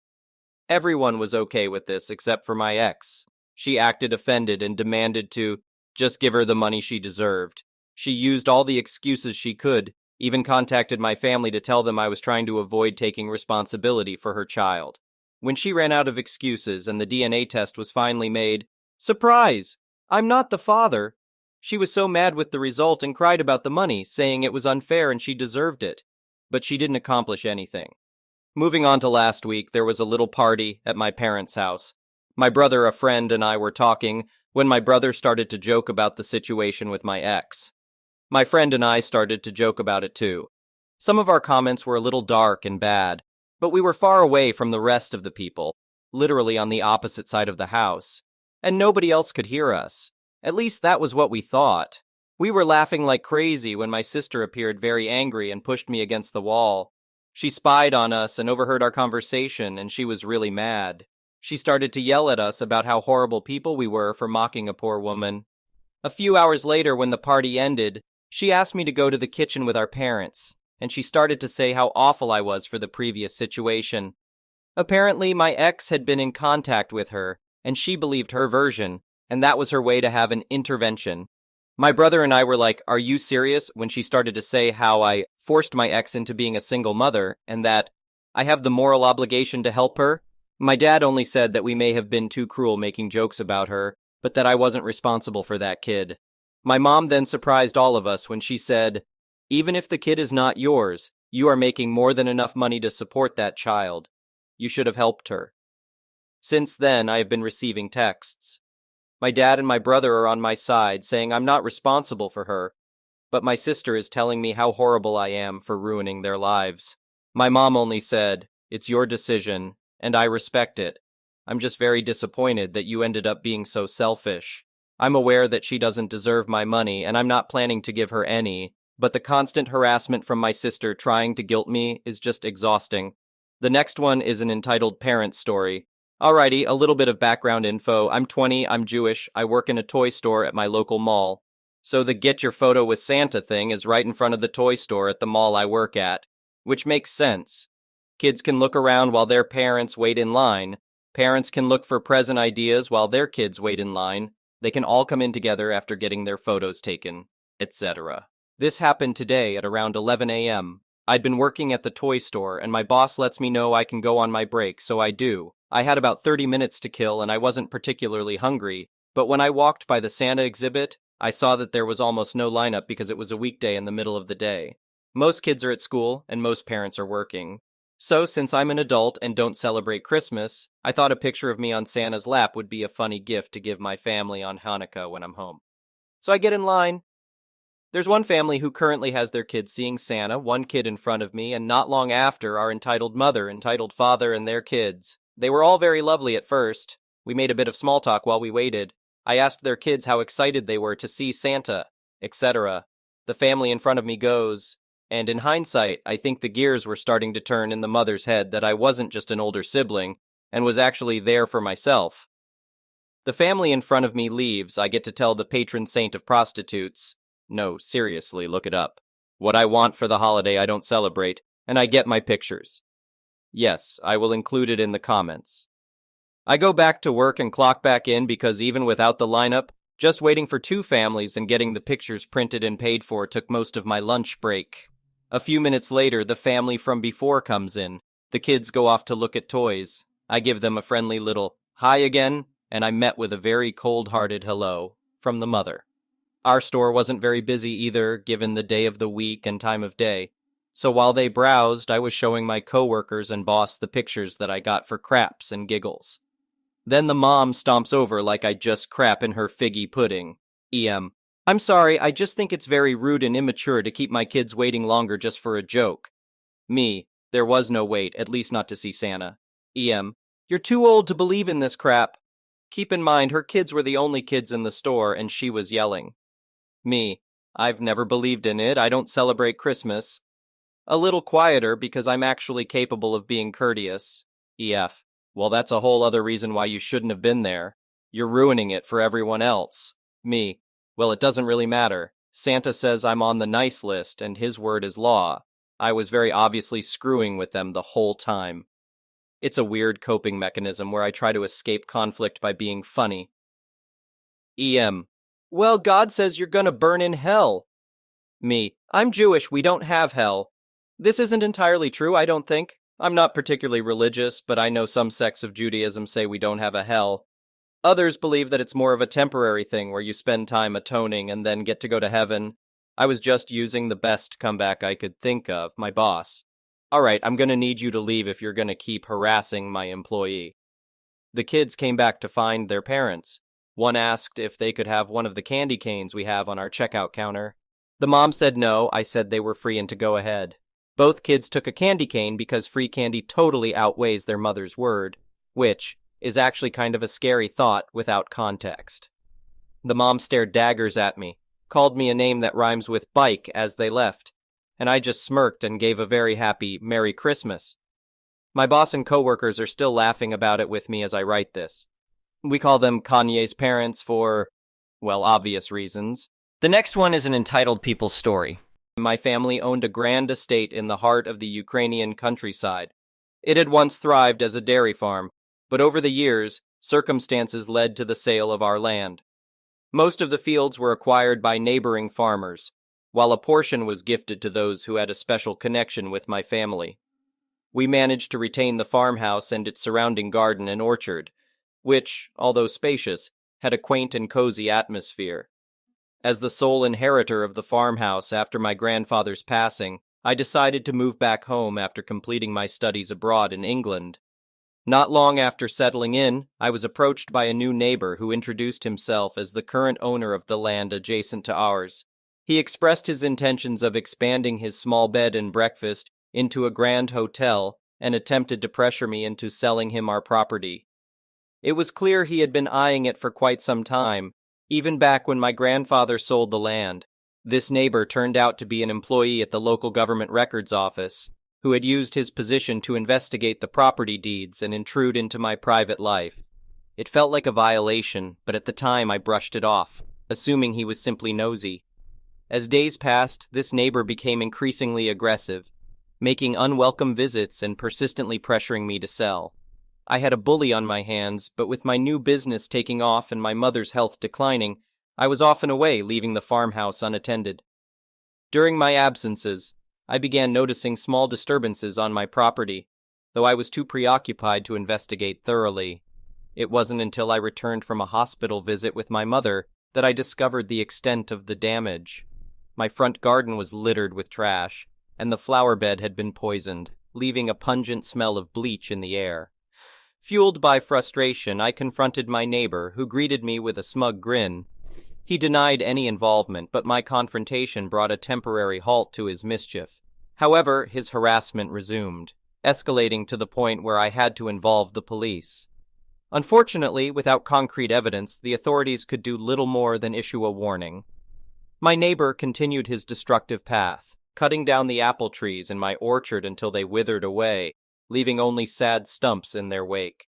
Everyone was okay with this except for my ex. She acted offended and demanded to just give her the money she deserved. She used all the excuses she could, even contacted my family to tell them I was trying to avoid taking responsibility for her child. When she ran out of excuses and the DNA test was finally made, surprise! I'm not the father. She was so mad with the result and cried about the money, saying it was unfair and she deserved it. But she didn't accomplish anything. Moving on to last week, there was a little party at my parents' house. My brother, a friend, and I were talking when my brother started to joke about the situation with my ex. My friend and I started to joke about it too. Some of our comments were a little dark and bad, but we were far away from the rest of the people, literally on the opposite side of the house, and nobody else could hear us. At least that was what we thought. We were laughing like crazy when my sister appeared very angry and pushed me against the wall. She spied on us and overheard our conversation, and she was really mad. She started to yell at us about how horrible people we were for mocking a poor woman. A few hours later, when the party ended, she asked me to go to the kitchen with our parents, and she started to say how awful I was for the previous situation. Apparently, my ex had been in contact with her, and she believed her version, and that was her way to have an intervention. My brother and I were like, "Are you serious?" when she started to say how I forced my ex into being a single mother and that I have the moral obligation to help her. My dad only said that we may have been too cruel making jokes about her, but that I wasn't responsible for that kid. My mom then surprised all of us when she said, "Even if the kid is not yours, you are making more than enough money to support that child. You should have helped her." Since then, I have been receiving texts. My dad and my brother are on my side, saying I'm not responsible for her, but my sister is telling me how horrible I am for ruining their lives. My mom only said, "It's your decision, and I respect it. I'm just very disappointed that you ended up being so selfish. I'm aware that she doesn't deserve my money, and I'm not planning to give her any, but the constant harassment from my sister trying to guilt me is just exhausting." The next one is an entitled parent story. Alrighty, a little bit of background info. I'm 20, I'm Jewish, I work in a toy store at my local mall. So the get your photo with Santa thing is right in front of the toy store at the mall I work at, which makes sense. Kids can look around while their parents wait in line. Parents can look for present ideas while their kids wait in line. They can all come in together after getting their photos taken, etc. This happened today at around 11 a.m. I'd been working at the toy store, and my boss lets me know I can go on my break, so I do. I had about 30 minutes to kill, and I wasn't particularly hungry, but when I walked by the Santa exhibit, I saw that there was almost no lineup because it was a weekday in the middle of the day. Most kids are at school, and most parents are working. So, since I'm an adult and don't celebrate Christmas, I thought a picture of me on Santa's lap would be a funny gift to give my family on Hanukkah when I'm home. So I get in line. There's one family who currently has their kids seeing Santa, one kid in front of me, and not long after, our entitled mother, entitled father, and their kids. They were all very lovely at first. We made a bit of small talk while we waited. I asked their kids how excited they were to see Santa, etc. The family in front of me goes, and in hindsight, I think the gears were starting to turn in the mother's head that I wasn't just an older sibling, and was actually there for myself. The family in front of me leaves. I get to tell the patron saint of prostitutes. No, seriously, look it up. What I want for the holiday I don't celebrate, and I get my pictures. Yes, I will include it in the comments. I go back to work and clock back in because even without the lineup, just waiting for two families and getting the pictures printed and paid for took most of my lunch break. A few minutes later, the family from before comes in. The kids go off to look at toys. I give them a friendly little hi again, and I'm met with a very cold-hearted hello from the mother. Our store wasn't very busy either, given the day of the week and time of day. So while they browsed, I was showing my coworkers and boss the pictures that I got for craps and giggles. Then the mom stomps over like I just crap in her figgy pudding. I'm sorry, I just think it's very rude and immature to keep my kids waiting longer just for a joke. Me, there was no wait, at least not to see Santa. You're too old to believe in this crap. Keep in mind, her kids were the only kids in the store and she was yelling. Me, I've never believed in it, I don't celebrate Christmas. A little quieter because I'm actually capable of being courteous. Well, that's a whole other reason why you shouldn't have been there. You're ruining it for everyone else. Me, well, it doesn't really matter. Santa says I'm on the nice list and his word is law. I was very obviously screwing with them the whole time. It's a weird coping mechanism where I try to escape conflict by being funny. Well, God says you're gonna burn in hell. Me, I'm Jewish, we don't have hell. This isn't entirely true, I don't think. I'm not particularly religious, but I know some sects of Judaism say we don't have a hell. Others believe that it's more of a temporary thing where you spend time atoning and then get to go to heaven. I was just using the best comeback I could think of, my boss. Alright, I'm gonna need you to leave if you're gonna keep harassing my employee. The kids came back to find their parents. One asked if they could have one of the candy canes we have on our checkout counter. The mom said no, I said they were free and to go ahead. Both kids took a candy cane because free candy totally outweighs their mother's word, which is actually kind of a scary thought without context. The mom stared daggers at me, called me a name that rhymes with bike as they left, and I just smirked and gave a very happy Merry Christmas. My boss and coworkers are still laughing about it with me as I write this. We call them Kanye's parents for, well, obvious reasons. The next one is an entitled people's story. My family owned a grand estate in the heart of the Ukrainian countryside. It had once thrived as a dairy farm, but over the years, circumstances led to the sale of our land. Most of the fields were acquired by neighboring farmers, while a portion was gifted to those who had a special connection with my family. We managed to retain the farmhouse and its surrounding garden and orchard, which, although spacious, had a quaint and cozy atmosphere. As the sole inheritor of the farmhouse after my grandfather's passing, I decided to move back home after completing my studies abroad in England. Not long after settling in, I was approached by a new neighbor who introduced himself as the current owner of the land adjacent to ours. He expressed his intentions of expanding his small bed and breakfast into a grand hotel and attempted to pressure me into selling him our property. It was clear he had been eyeing it for quite some time, even back when my grandfather sold the land. This neighbor turned out to be an employee at the local government records office, who had used his position to investigate the property deeds and intrude into my private life. It felt like a violation, but at the time I brushed it off, assuming he was simply nosy. As days passed, this neighbor became increasingly aggressive, making unwelcome visits and persistently pressuring me to sell. I had a bully on my hands, but with my new business taking off and my mother's health declining, I was often away, leaving the farmhouse unattended. During my absences, I began noticing small disturbances on my property, though I was too preoccupied to investigate thoroughly. It wasn't until I returned from a hospital visit with my mother that I discovered the extent of the damage. My front garden was littered with trash, and the flower bed had been poisoned, leaving a pungent smell of bleach in the air. Fueled by frustration, I confronted my neighbor, who greeted me with a smug grin. He denied any involvement, but my confrontation brought a temporary halt to his mischief. However, his harassment resumed, escalating to the point where I had to involve the police. Unfortunately, without concrete evidence, the authorities could do little more than issue a warning. My neighbor continued his destructive path, cutting down the apple trees in my orchard until they withered away, leaving only sad stumps in their wake.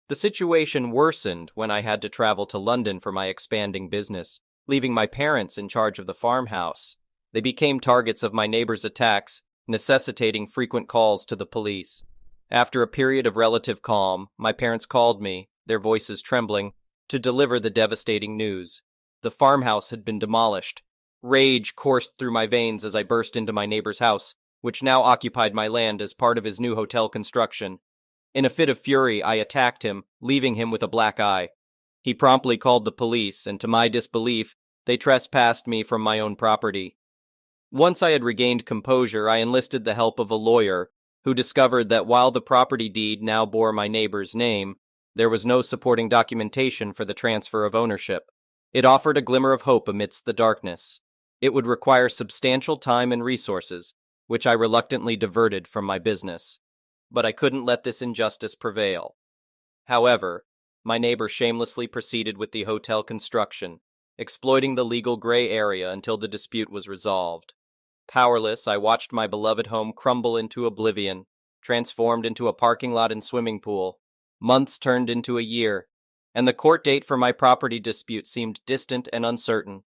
The situation worsened when I had to travel to London for my expanding business, leaving my parents in charge of the farmhouse. They became targets of my neighbor's attacks, necessitating frequent calls to the police. After a period of relative calm, my parents called me, their voices trembling, to deliver the devastating news. The farmhouse had been demolished. Rage coursed through my veins as I burst into my neighbor's house, which now occupied my land as part of his new hotel construction. In a fit of fury, I attacked him, leaving him with a black eye. He promptly called the police, and to my disbelief, they trespassed me from my own property. Once I had regained composure, I enlisted the help of a lawyer, who discovered that while the property deed now bore my neighbor's name, there was no supporting documentation for the transfer of ownership. It offered a glimmer of hope amidst the darkness. It would require substantial time and resources, which I reluctantly diverted from my business. But I couldn't let this injustice prevail. However, my neighbor shamelessly proceeded with the hotel construction, exploiting the legal gray area until the dispute was resolved. Powerless, I watched my beloved home crumble into oblivion, transformed into a parking lot and swimming pool. Months turned into a year, and the court date for my property dispute seemed distant and uncertain.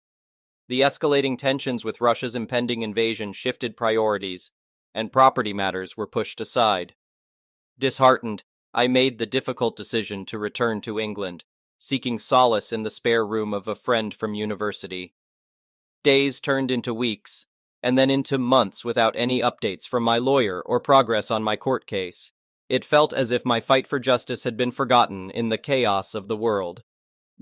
The escalating tensions with Russia's impending invasion shifted priorities, and property matters were pushed aside. Disheartened, I made the difficult decision to return to England, seeking solace in the spare room of a friend from university. Days turned into weeks, and then into months without any updates from my lawyer or progress on my court case. It felt as if my fight for justice had been forgotten in the chaos of the world.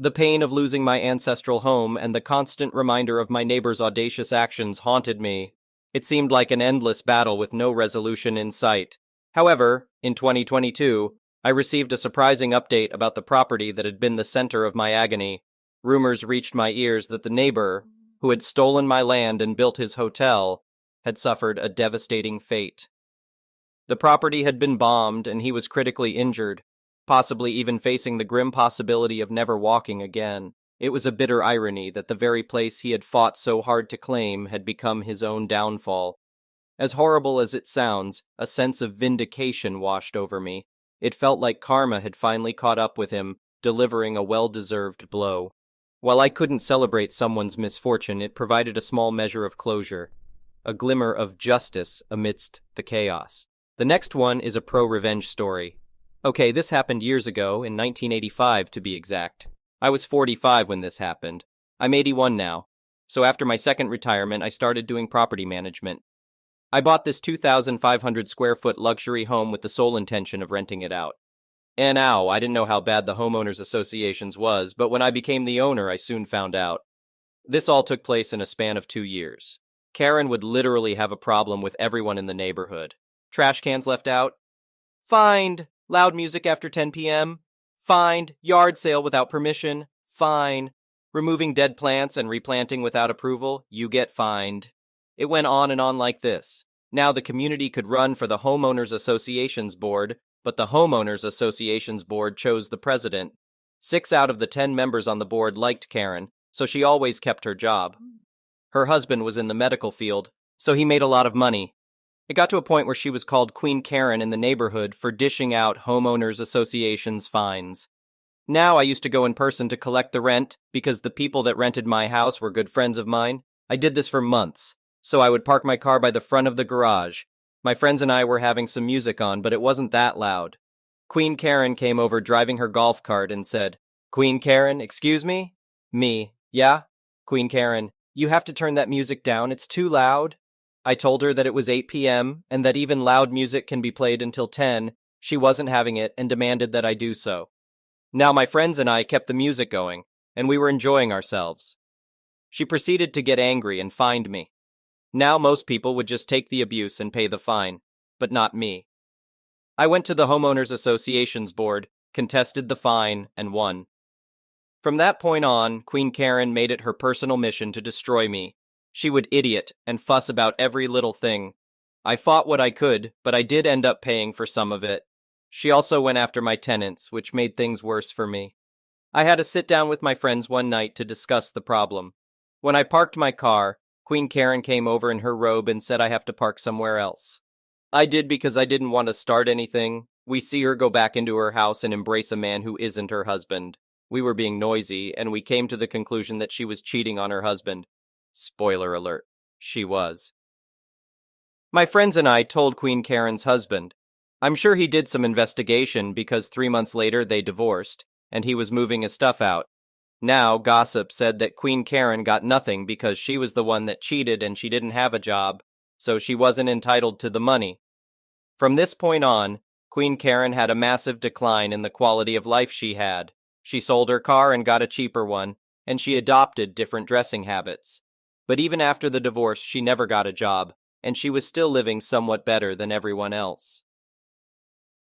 The pain of losing my ancestral home and the constant reminder of my neighbor's audacious actions haunted me. It seemed like an endless battle with no resolution in sight. However, in 2022, I received a surprising update about the property that had been the center of my agony. Rumors reached my ears that the neighbor, who had stolen my land and built his hotel, had suffered a devastating fate. The property had been bombed and he was critically injured, possibly even facing the grim possibility of never walking again. It was a bitter irony that the very place he had fought so hard to claim had become his own downfall. As horrible as it sounds, a sense of vindication washed over me. It felt like karma had finally caught up with him, delivering a well-deserved blow. While I couldn't celebrate someone's misfortune, it provided a small measure of closure, a glimmer of justice amidst the chaos. The next one is a pro-revenge story. Okay, this happened years ago, in 1985 to be exact. I was 45 when this happened. I'm 81 now, so after my second retirement, I started doing property management. I bought this 2,500 square foot luxury home with the sole intention of renting it out. And I didn't know how bad the homeowners associations was, but when I became the owner, I soon found out. This all took place in a span of 2 years. Karen would literally have a problem with everyone in the neighborhood. Trash cans left out? Fined. Loud music after 10 p.m.? Fined. Yard sale without permission? Fine. Removing dead plants and replanting without approval? You get fined. It went on and on like this. Now the community could run for the Homeowners Associations Board, but the Homeowners Associations Board chose the president. 6 out of the 10 members on the board liked Karen, so she always kept her job. Her husband was in the medical field, so he made a lot of money. It got to a point where she was called Queen Karen in the neighborhood for dishing out Homeowners Associations fines. Now I used to go in person to collect the rent because the people that rented my house were good friends of mine. I did this for months, so I would park my car by the front of the garage. My friends and I were having some music on, but it wasn't that loud. Queen Karen came over driving her golf cart and said, "Queen Karen, excuse me?" Me, "Yeah?" Queen Karen, "You have to turn that music down, it's too loud." I told her that it was 8 p.m. and that even loud music can be played until 10. She wasn't having it and demanded that I do so. Now my friends and I kept the music going, and we were enjoying ourselves. She proceeded to get angry and fined me. Now most people would just take the abuse and pay the fine, but not me. I went to the Homeowners Associations Board, contested the fine, and won. From that point on, Queen Karen made it her personal mission to destroy me. She would idiot and fuss about every little thing. I fought what I could, but I did end up paying for some of it. She also went after my tenants, which made things worse for me. I had a sit down with my friends one night to discuss the problem. When I parked my car, Queen Karen came over in her robe and said I have to park somewhere else. I did because I didn't want to start anything. We see her go back into her house and embrace a man who isn't her husband. We were being noisy, and we came to the conclusion that she was cheating on her husband. Spoiler alert, she was. My friends and I told Queen Karen's husband. I'm sure he did some investigation because 3 months later they divorced, and he was moving his stuff out. Now, gossip said that Queen Karen got nothing because she was the one that cheated and she didn't have a job, so she wasn't entitled to the money. From this point on, Queen Karen had a massive decline in the quality of life she had. She sold her car and got a cheaper one, and she adopted different dressing habits. But even after the divorce, she never got a job, and she was still living somewhat better than everyone else.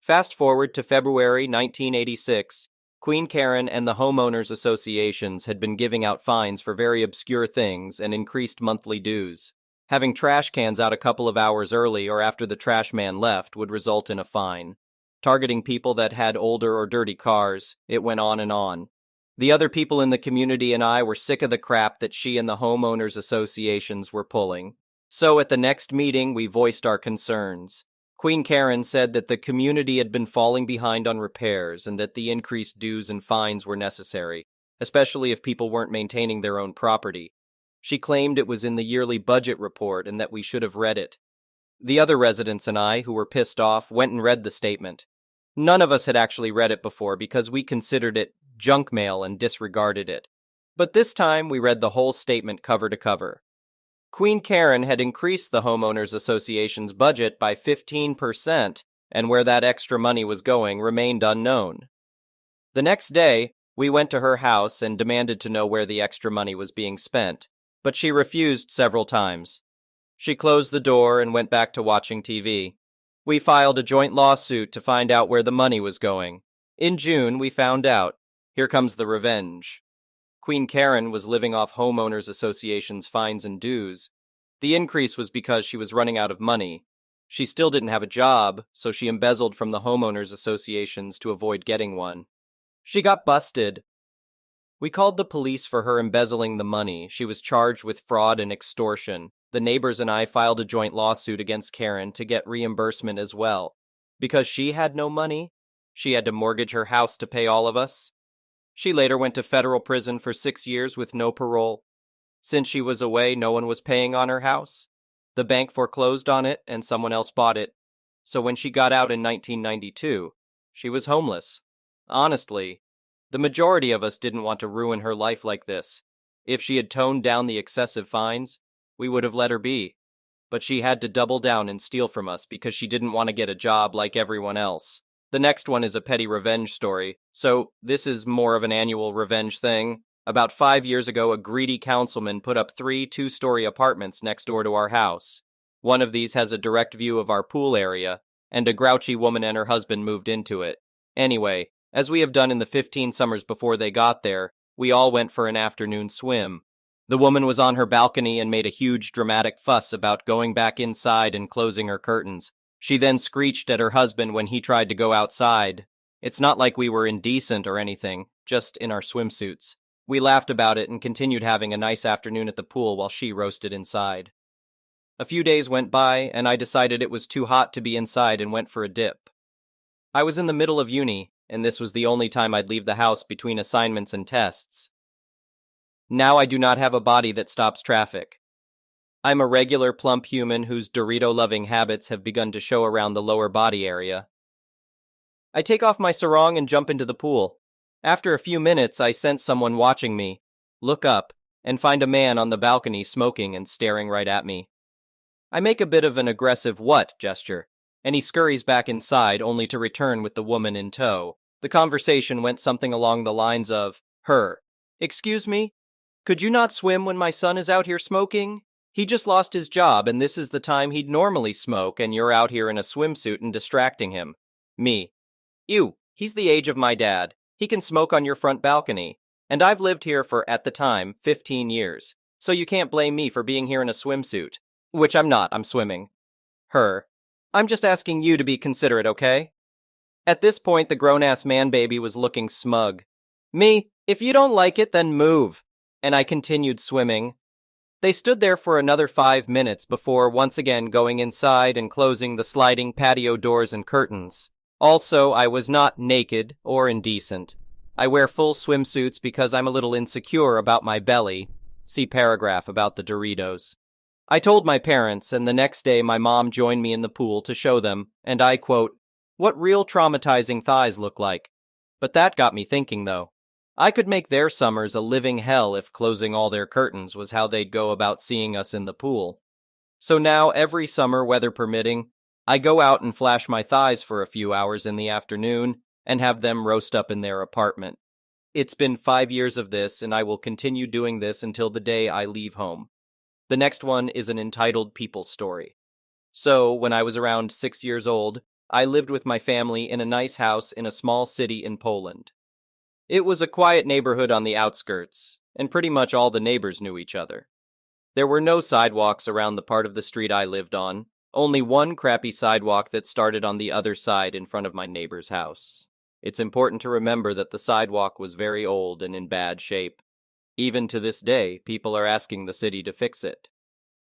Fast forward to February 1986, Queen Karen and the homeowners associations had been giving out fines for very obscure things and increased monthly dues. Having trash cans out a couple of hours early or after the trash man left would result in a fine. Targeting people that had older or dirty cars, it went on and on. The other people in the community and I were sick of the crap that she and the homeowners associations were pulling. So at the next meeting, we voiced our concerns. Queen Karen said that the community had been falling behind on repairs and that the increased dues and fines were necessary, especially if people weren't maintaining their own property. She claimed it was in the yearly budget report and that we should have read it. The other residents and I, who were pissed off, went and read the statement. None of us had actually read it before because we considered it junk mail and disregarded it. But this time we read the whole statement cover to cover. Queen Karen had increased the Homeowners Association's budget by 15%, and where that extra money was going remained unknown. The next day, we went to her house and demanded to know where the extra money was being spent, but she refused several times. She closed the door and went back to watching TV. We filed a joint lawsuit to find out where the money was going. In June, we found out. Here comes the revenge. Queen Karen was living off Homeowners Association's fines and dues. The increase was because she was running out of money. She still didn't have a job, so she embezzled from the Homeowners Associations to avoid getting one. She got busted. We called the police for her embezzling the money. She was charged with fraud and extortion. The neighbors and I filed a joint lawsuit against Karen to get reimbursement as well. Because she had no money, she had to mortgage her house to pay all of us. She later went to federal prison for 6 years with no parole. Since she was away, no one was paying on her house. The bank foreclosed on it and someone else bought it. So when she got out in 1992, she was homeless. Honestly, the majority of us didn't want to ruin her life like this. If she had toned down the excessive fines, we would have let her be. But she had to double down and steal from us because she didn't want to get a job like everyone else. The next one is a petty revenge story, so this is more of an annual revenge thing. About 5 years ago, a greedy councilman put up 3 two-story apartments next door to our house. One of these has a direct view of our pool area, and a grouchy woman and her husband moved into it. Anyway, as we have done in the 15 summers before they got there, we all went for an afternoon swim. The woman was on her balcony and made a huge dramatic fuss about going back inside and closing her curtains. She then screeched at her husband when he tried to go outside. It's not like we were indecent or anything, just in our swimsuits. We laughed about it and continued having a nice afternoon at the pool while she roasted inside. A few days went by, and I decided it was too hot to be inside and went for a dip. I was in the middle of uni, and this was the only time I'd leave the house between assignments and tests. Now I do not have a body that stops traffic. I'm a regular plump human whose Dorito-loving habits have begun to show around the lower body area. I take off my sarong and jump into the pool. After a few minutes, I sense someone watching me, look up, and find a man on the balcony smoking and staring right at me. I make a bit of an aggressive "what" gesture, and he scurries back inside only to return with the woman in tow. The conversation went something along the lines of, her, "Excuse me? Could you not swim when my son is out here smoking? He just lost his job and this is the time he'd normally smoke and you're out here in a swimsuit and distracting him." Me, "Ew, he's the age of my dad. He can smoke on your front balcony. And I've lived here for, at the time, 15 years. So you can't blame me for being here in a swimsuit." Which I'm not, I'm swimming. Her, "I'm just asking you to be considerate, okay?" At this point, the grown-ass man-baby was looking smug. Me, "If you don't like it, then move." And I continued swimming. They stood there for another 5 minutes before once again going inside and closing the sliding patio doors and curtains. Also, I was not naked or indecent. I wear full swimsuits because I'm a little insecure about my belly. See paragraph about the Doritos. I told my parents, and the next day my mom joined me in the pool to show them, and I quote, "What real traumatizing thighs look like." But that got me thinking, though. I could make their summers a living hell if closing all their curtains was how they'd go about seeing us in the pool. So now, every summer, weather permitting, I go out and flash my thighs for a few hours in the afternoon and have them roast up in their apartment. It's been 5 years of this, and I will continue doing this until the day I leave home. The next one is an entitled people story. So, when I was around 6 years old, I lived with my family in a nice house in a small city in Poland. It was a quiet neighborhood on the outskirts, and pretty much all the neighbors knew each other. There were no sidewalks around the part of the street I lived on, only one crappy sidewalk that started on the other side in front of my neighbor's house. It's important to remember that the sidewalk was very old and in bad shape. Even to this day, people are asking the city to fix it.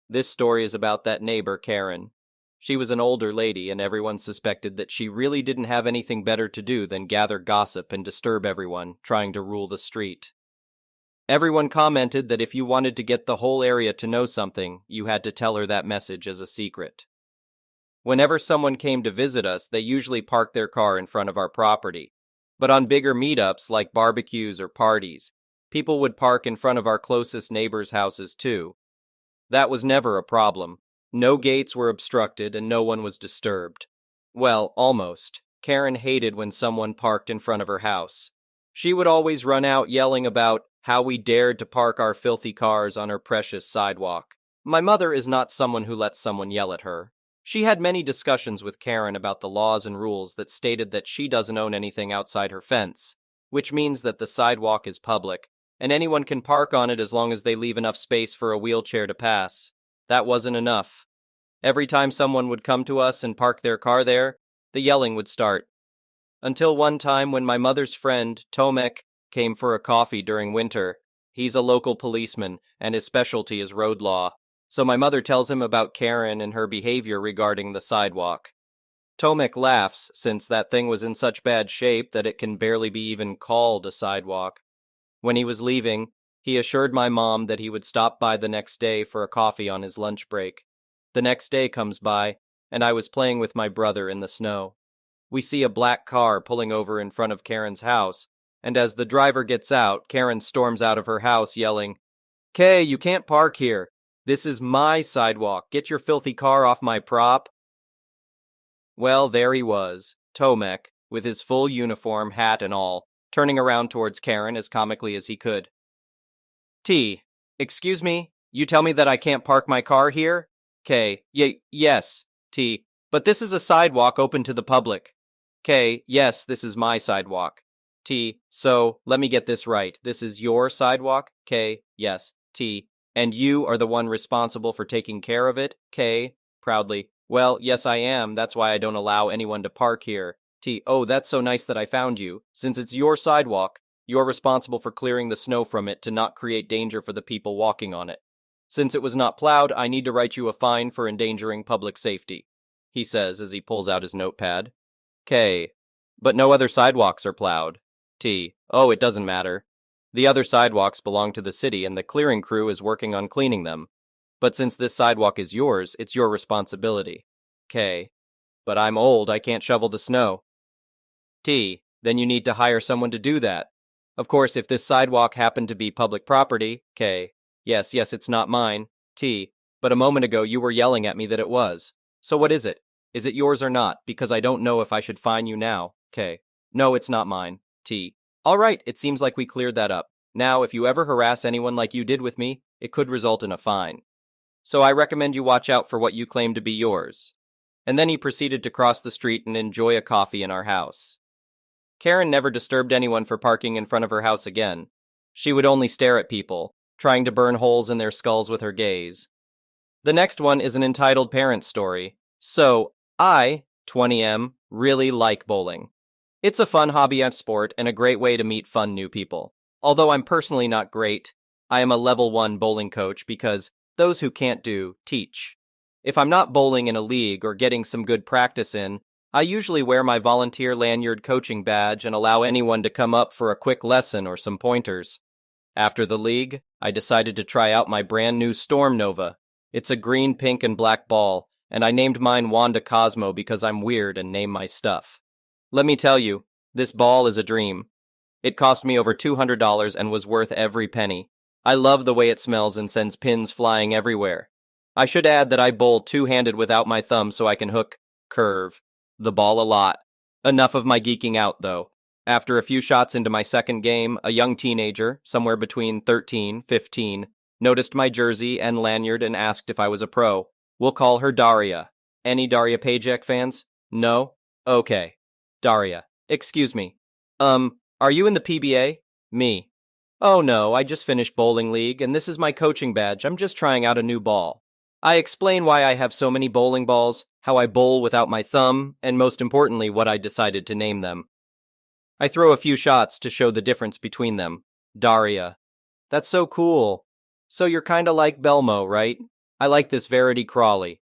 This story is about that neighbor, Karen. She was an older lady, and everyone suspected that she really didn't have anything better to do than gather gossip and disturb everyone, trying to rule the street. Everyone commented that if you wanted to get the whole area to know something, you had to tell her that message as a secret. Whenever someone came to visit us, they usually parked their car in front of our property. But on bigger meetups like barbecues or parties, people would park in front of our closest neighbors' houses too. That was never a problem. No gates were obstructed and no one was disturbed. Well, almost. Karen hated when someone parked in front of her house. She would always run out yelling about how we dared to park our filthy cars on her precious sidewalk. My mother is not someone who lets someone yell at her. She had many discussions with Karen about the laws and rules that stated that she doesn't own anything outside her fence, which means that the sidewalk is public, and anyone can park on it as long as they leave enough space for a wheelchair to pass. That wasn't enough. Every time someone would come to us and park their car there, the yelling would start. Until one time when my mother's friend, Tomek, came for a coffee during winter. He's a local policeman, and his specialty is road law. So my mother tells him about Karen and her behavior regarding the sidewalk. Tomek laughs, since that thing was in such bad shape that it can barely be even called a sidewalk. When he was leaving, he assured my mom that he would stop by the next day for a coffee on his lunch break. The next day comes by, and I was playing with my brother in the snow. We see a black car pulling over in front of Karen's house, and as the driver gets out, Karen storms out of her house yelling, Kay, you can't park here. This is my sidewalk. Get your filthy car off my prop. Well, there he was, Tomek, with his full uniform, hat and all, turning around towards Karen as comically as he could. T, excuse me? You tell me that I can't park my car here? K, yes. T, but this is a sidewalk open to the public. K, yes, this is my sidewalk. T, so, let me get this right. This is your sidewalk? K, yes. T, and you are the one responsible for taking care of it? K, proudly. Well, yes I am. That's why I don't allow anyone to park here. T, oh, that's so nice that I found you. Since it's your sidewalk, you're responsible for clearing the snow from it to not create danger for the people walking on it. Since it was not plowed, I need to write you a fine for endangering public safety, he says as he pulls out his notepad. K, but no other sidewalks are plowed. T, oh, it doesn't matter. The other sidewalks belong to the city and the clearing crew is working on cleaning them. But since this sidewalk is yours, it's your responsibility. K, but I'm old, I can't shovel the snow. T, then you need to hire someone to do that. Of course, if this sidewalk happened to be public property, K, yes, it's not mine. T, but a moment ago you were yelling at me that it was. So what is it? Is it yours or not? Because I don't know if I should fine you now. K, no, it's not mine. T, all right, it seems like we cleared that up. Now, if you ever harass anyone like you did with me, it could result in a fine. So I recommend you watch out for what you claim to be yours. And then he proceeded to cross the street and enjoy a coffee in our house. Karen never disturbed anyone for parking in front of her house again. She would only stare at people, trying to burn holes in their skulls with her gaze. The next one is an entitled parent story. So, I, 20M, really like bowling. It's a fun hobby and sport and a great way to meet fun new people. Although I'm personally not great, I am a level 1 bowling coach because those who can't do, teach. If I'm not bowling in a league or getting some good practice in, I usually wear my volunteer lanyard coaching badge and allow anyone to come up for a quick lesson or some pointers. After the league, I decided to try out my brand new Storm Nova. It's a green, pink, and black ball, and I named mine Wanda Cosmo because I'm weird and name my stuff. Let me tell you, this ball is a dream. It cost me over $200 and was worth every penny. I love the way it smells and sends pins flying everywhere. I should add that I bowl two-handed without my thumb so I can curve the ball a lot. Enough of my geeking out, though. After a few shots into my second game, a young teenager, somewhere between 13, 15, noticed my jersey and lanyard and asked if I was a pro. We'll call her Daria. Any Daria Pajek fans? No? Okay. Daria. Excuse me. Are you in the PBA? Me. Oh no, I just finished bowling league and this is my coaching badge. I'm just trying out a new ball. I explain why I have so many bowling balls, how I bowl without my thumb, and most importantly, what I decided to name them. I throw a few shots to show the difference between them. Daria. That's so cool. So you're kinda like Belmo, right? I like this Verity Crawley.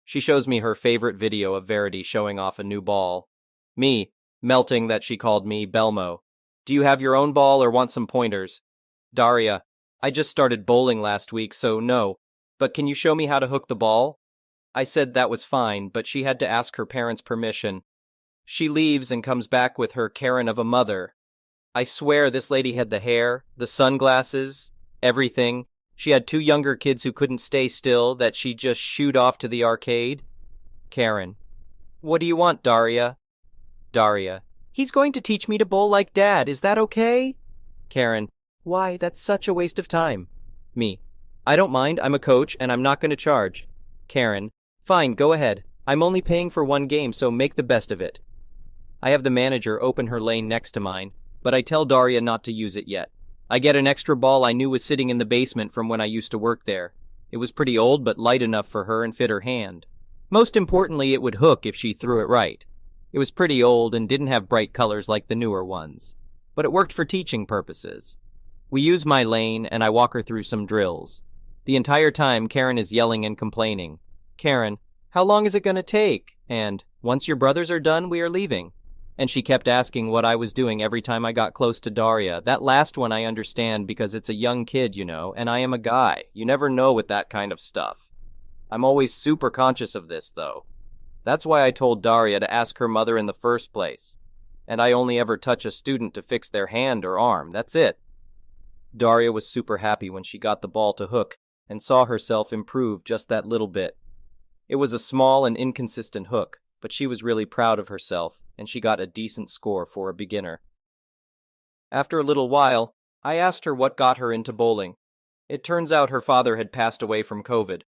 She shows me her favorite video of Verity showing off a new ball. Me, melting that she called me Belmo. Do you have your own ball or want some pointers? Daria. I just started bowling last week, so no. But can you show me how to hook the ball? I said that was fine, but she had to ask her parents' permission. She leaves and comes back with her Karen of a mother. I swear this lady had the hair, the sunglasses, everything. She had 2 younger kids who couldn't stay still that she'd just shoot off to the arcade. Karen. What do you want, Daria? Daria. He's going to teach me to bowl like Dad, is that okay? Karen. Why, that's such a waste of time. Me. I don't mind, I'm a coach, and I'm not going to charge. Karen. Fine, go ahead. I'm only paying for 1 game, so make the best of it. I have the manager open her lane next to mine, but I tell Daria not to use it yet. I get an extra ball I knew was sitting in the basement from when I used to work there. It was pretty old, but light enough for her and fit her hand. Most importantly, it would hook if she threw it right. It was pretty old and didn't have bright colors like the newer ones, but it worked for teaching purposes. We use my lane, and I walk her through some drills. The entire time, Karen is yelling and complaining. Karen, how long is it going to take? And, once your brothers are done, we are leaving. And she kept asking what I was doing every time I got close to Daria. That last one I understand because it's a young kid, you know, and I am a guy. You never know with that kind of stuff. I'm always super conscious of this, though. That's why I told Daria to ask her mother in the first place. And I only ever touch a student to fix their hand or arm, that's it. Daria was super happy when she got the ball to hook and saw herself improve just that little bit. It was a small and inconsistent hook, but she was really proud of herself, and she got a decent score for a beginner. After a little while, I asked her what got her into bowling. It turns out her father had passed away from COVID.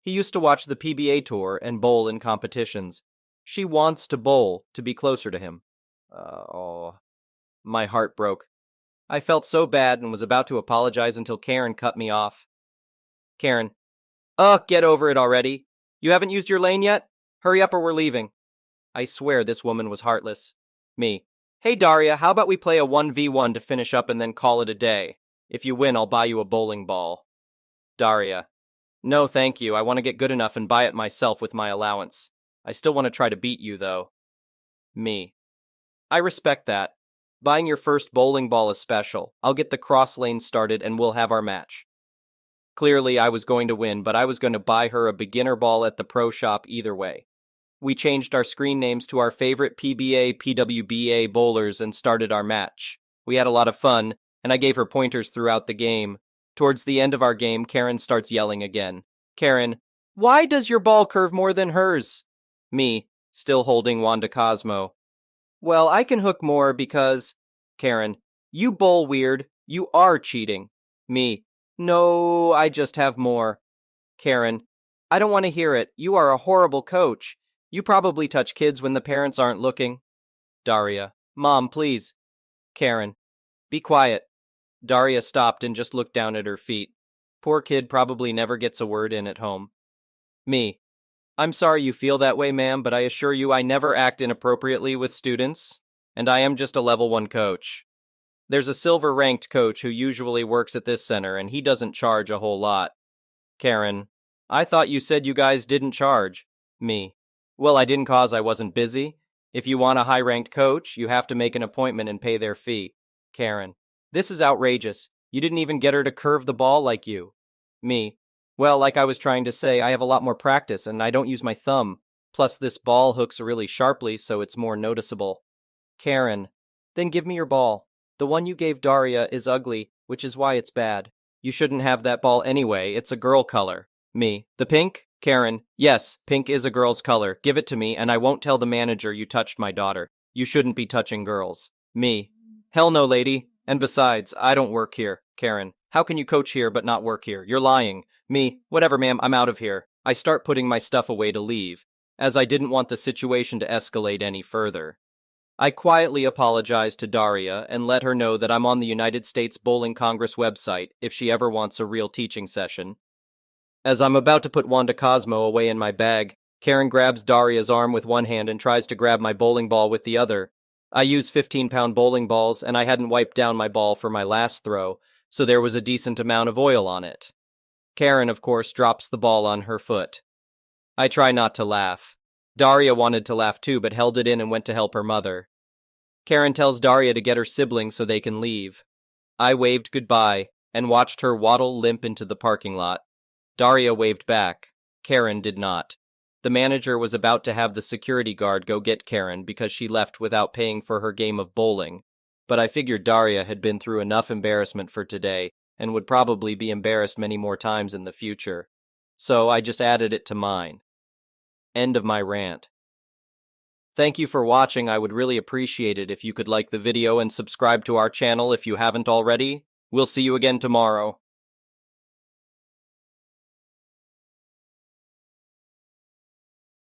He used to watch the PBA tour and bowl in competitions. She wants to bowl to be closer to him. My heart broke. I felt so bad and was about to apologize until Karen cut me off. Karen, get over it already. You haven't used your lane yet? Hurry up or we're leaving. I swear this woman was heartless. Me, hey Daria, how about we play a 1v1 to finish up and then call it a day? If you win, I'll buy you a bowling ball. Daria, no thank you, I want to get good enough and buy it myself with my allowance. I still want to try to beat you though. Me, I respect that. Buying your first bowling ball is special. I'll get the cross lane started and we'll have our match. Clearly I was going to win, but I was going to buy her a beginner ball at the pro shop either way. We changed our screen names to our favorite PBA, PWBA bowlers and started our match. We had a lot of fun, and I gave her pointers throughout the game. Towards the end of our game, Karen starts yelling again. Karen, why does your ball curve more than hers? Me, still holding Wanda Cosmo. Well, I can hook more because... Karen, you bowl weird. You are cheating. Me, no, I just have more. Karen, I don't want to hear it. You are a horrible coach. You probably touch kids when the parents aren't looking. Daria, Mom, please. Karen, be quiet. Daria stopped and just looked down at her feet. Poor kid probably never gets a word in at home. Me, I'm sorry you feel that way, ma'am, but I assure you I never act inappropriately with students, and I am just a level 1 coach. There's a silver-ranked coach who usually works at this center, and he doesn't charge a whole lot. Karen, I thought you said you guys didn't charge. Me, well, I didn't cause I wasn't busy. If you want a high-ranked coach, you have to make an appointment and pay their fee. Karen, this is outrageous. You didn't even get her to curve the ball like you. Me, well, like I was trying to say, I have a lot more practice and I don't use my thumb. Plus, this ball hooks really sharply, so it's more noticeable. Karen, then give me your ball. The one you gave Daria is ugly, which is why it's bad. You shouldn't have that ball anyway, it's a girl color. Me, the pink? Karen, yes, pink is a girl's color. Give it to me and I won't tell the manager you touched my daughter. You shouldn't be touching girls. Me, hell no, lady. And besides, I don't work here. Karen, how can you coach here but not work here? You're lying. Me, whatever ma'am, I'm out of here. I start putting my stuff away to leave, as I didn't want the situation to escalate any further. I quietly apologized to Daria and let her know that I'm on the United States Bowling Congress website if she ever wants a real teaching session. As I'm about to put Wanda Cosmo away in my bag, Karen grabs Daria's arm with one hand and tries to grab my bowling ball with the other. I use 15-pound bowling balls, and I hadn't wiped down my ball for my last throw, so there was a decent amount of oil on it. Karen, of course, drops the ball on her foot. I try not to laugh. Daria wanted to laugh too, but held it in and went to help her mother. Karen tells Daria to get her siblings so they can leave. I waved goodbye and watched her waddle limp into the parking lot. Daria waved back. Karen did not. The manager was about to have the security guard go get Karen because she left without paying for her game of bowling, but I figured Daria had been through enough embarrassment for today and would probably be embarrassed many more times in the future. So I just added it to mine. End of my rant. Thank you for watching. I would really appreciate it if you could like the video and subscribe to our channel if you haven't already. We'll see you again tomorrow.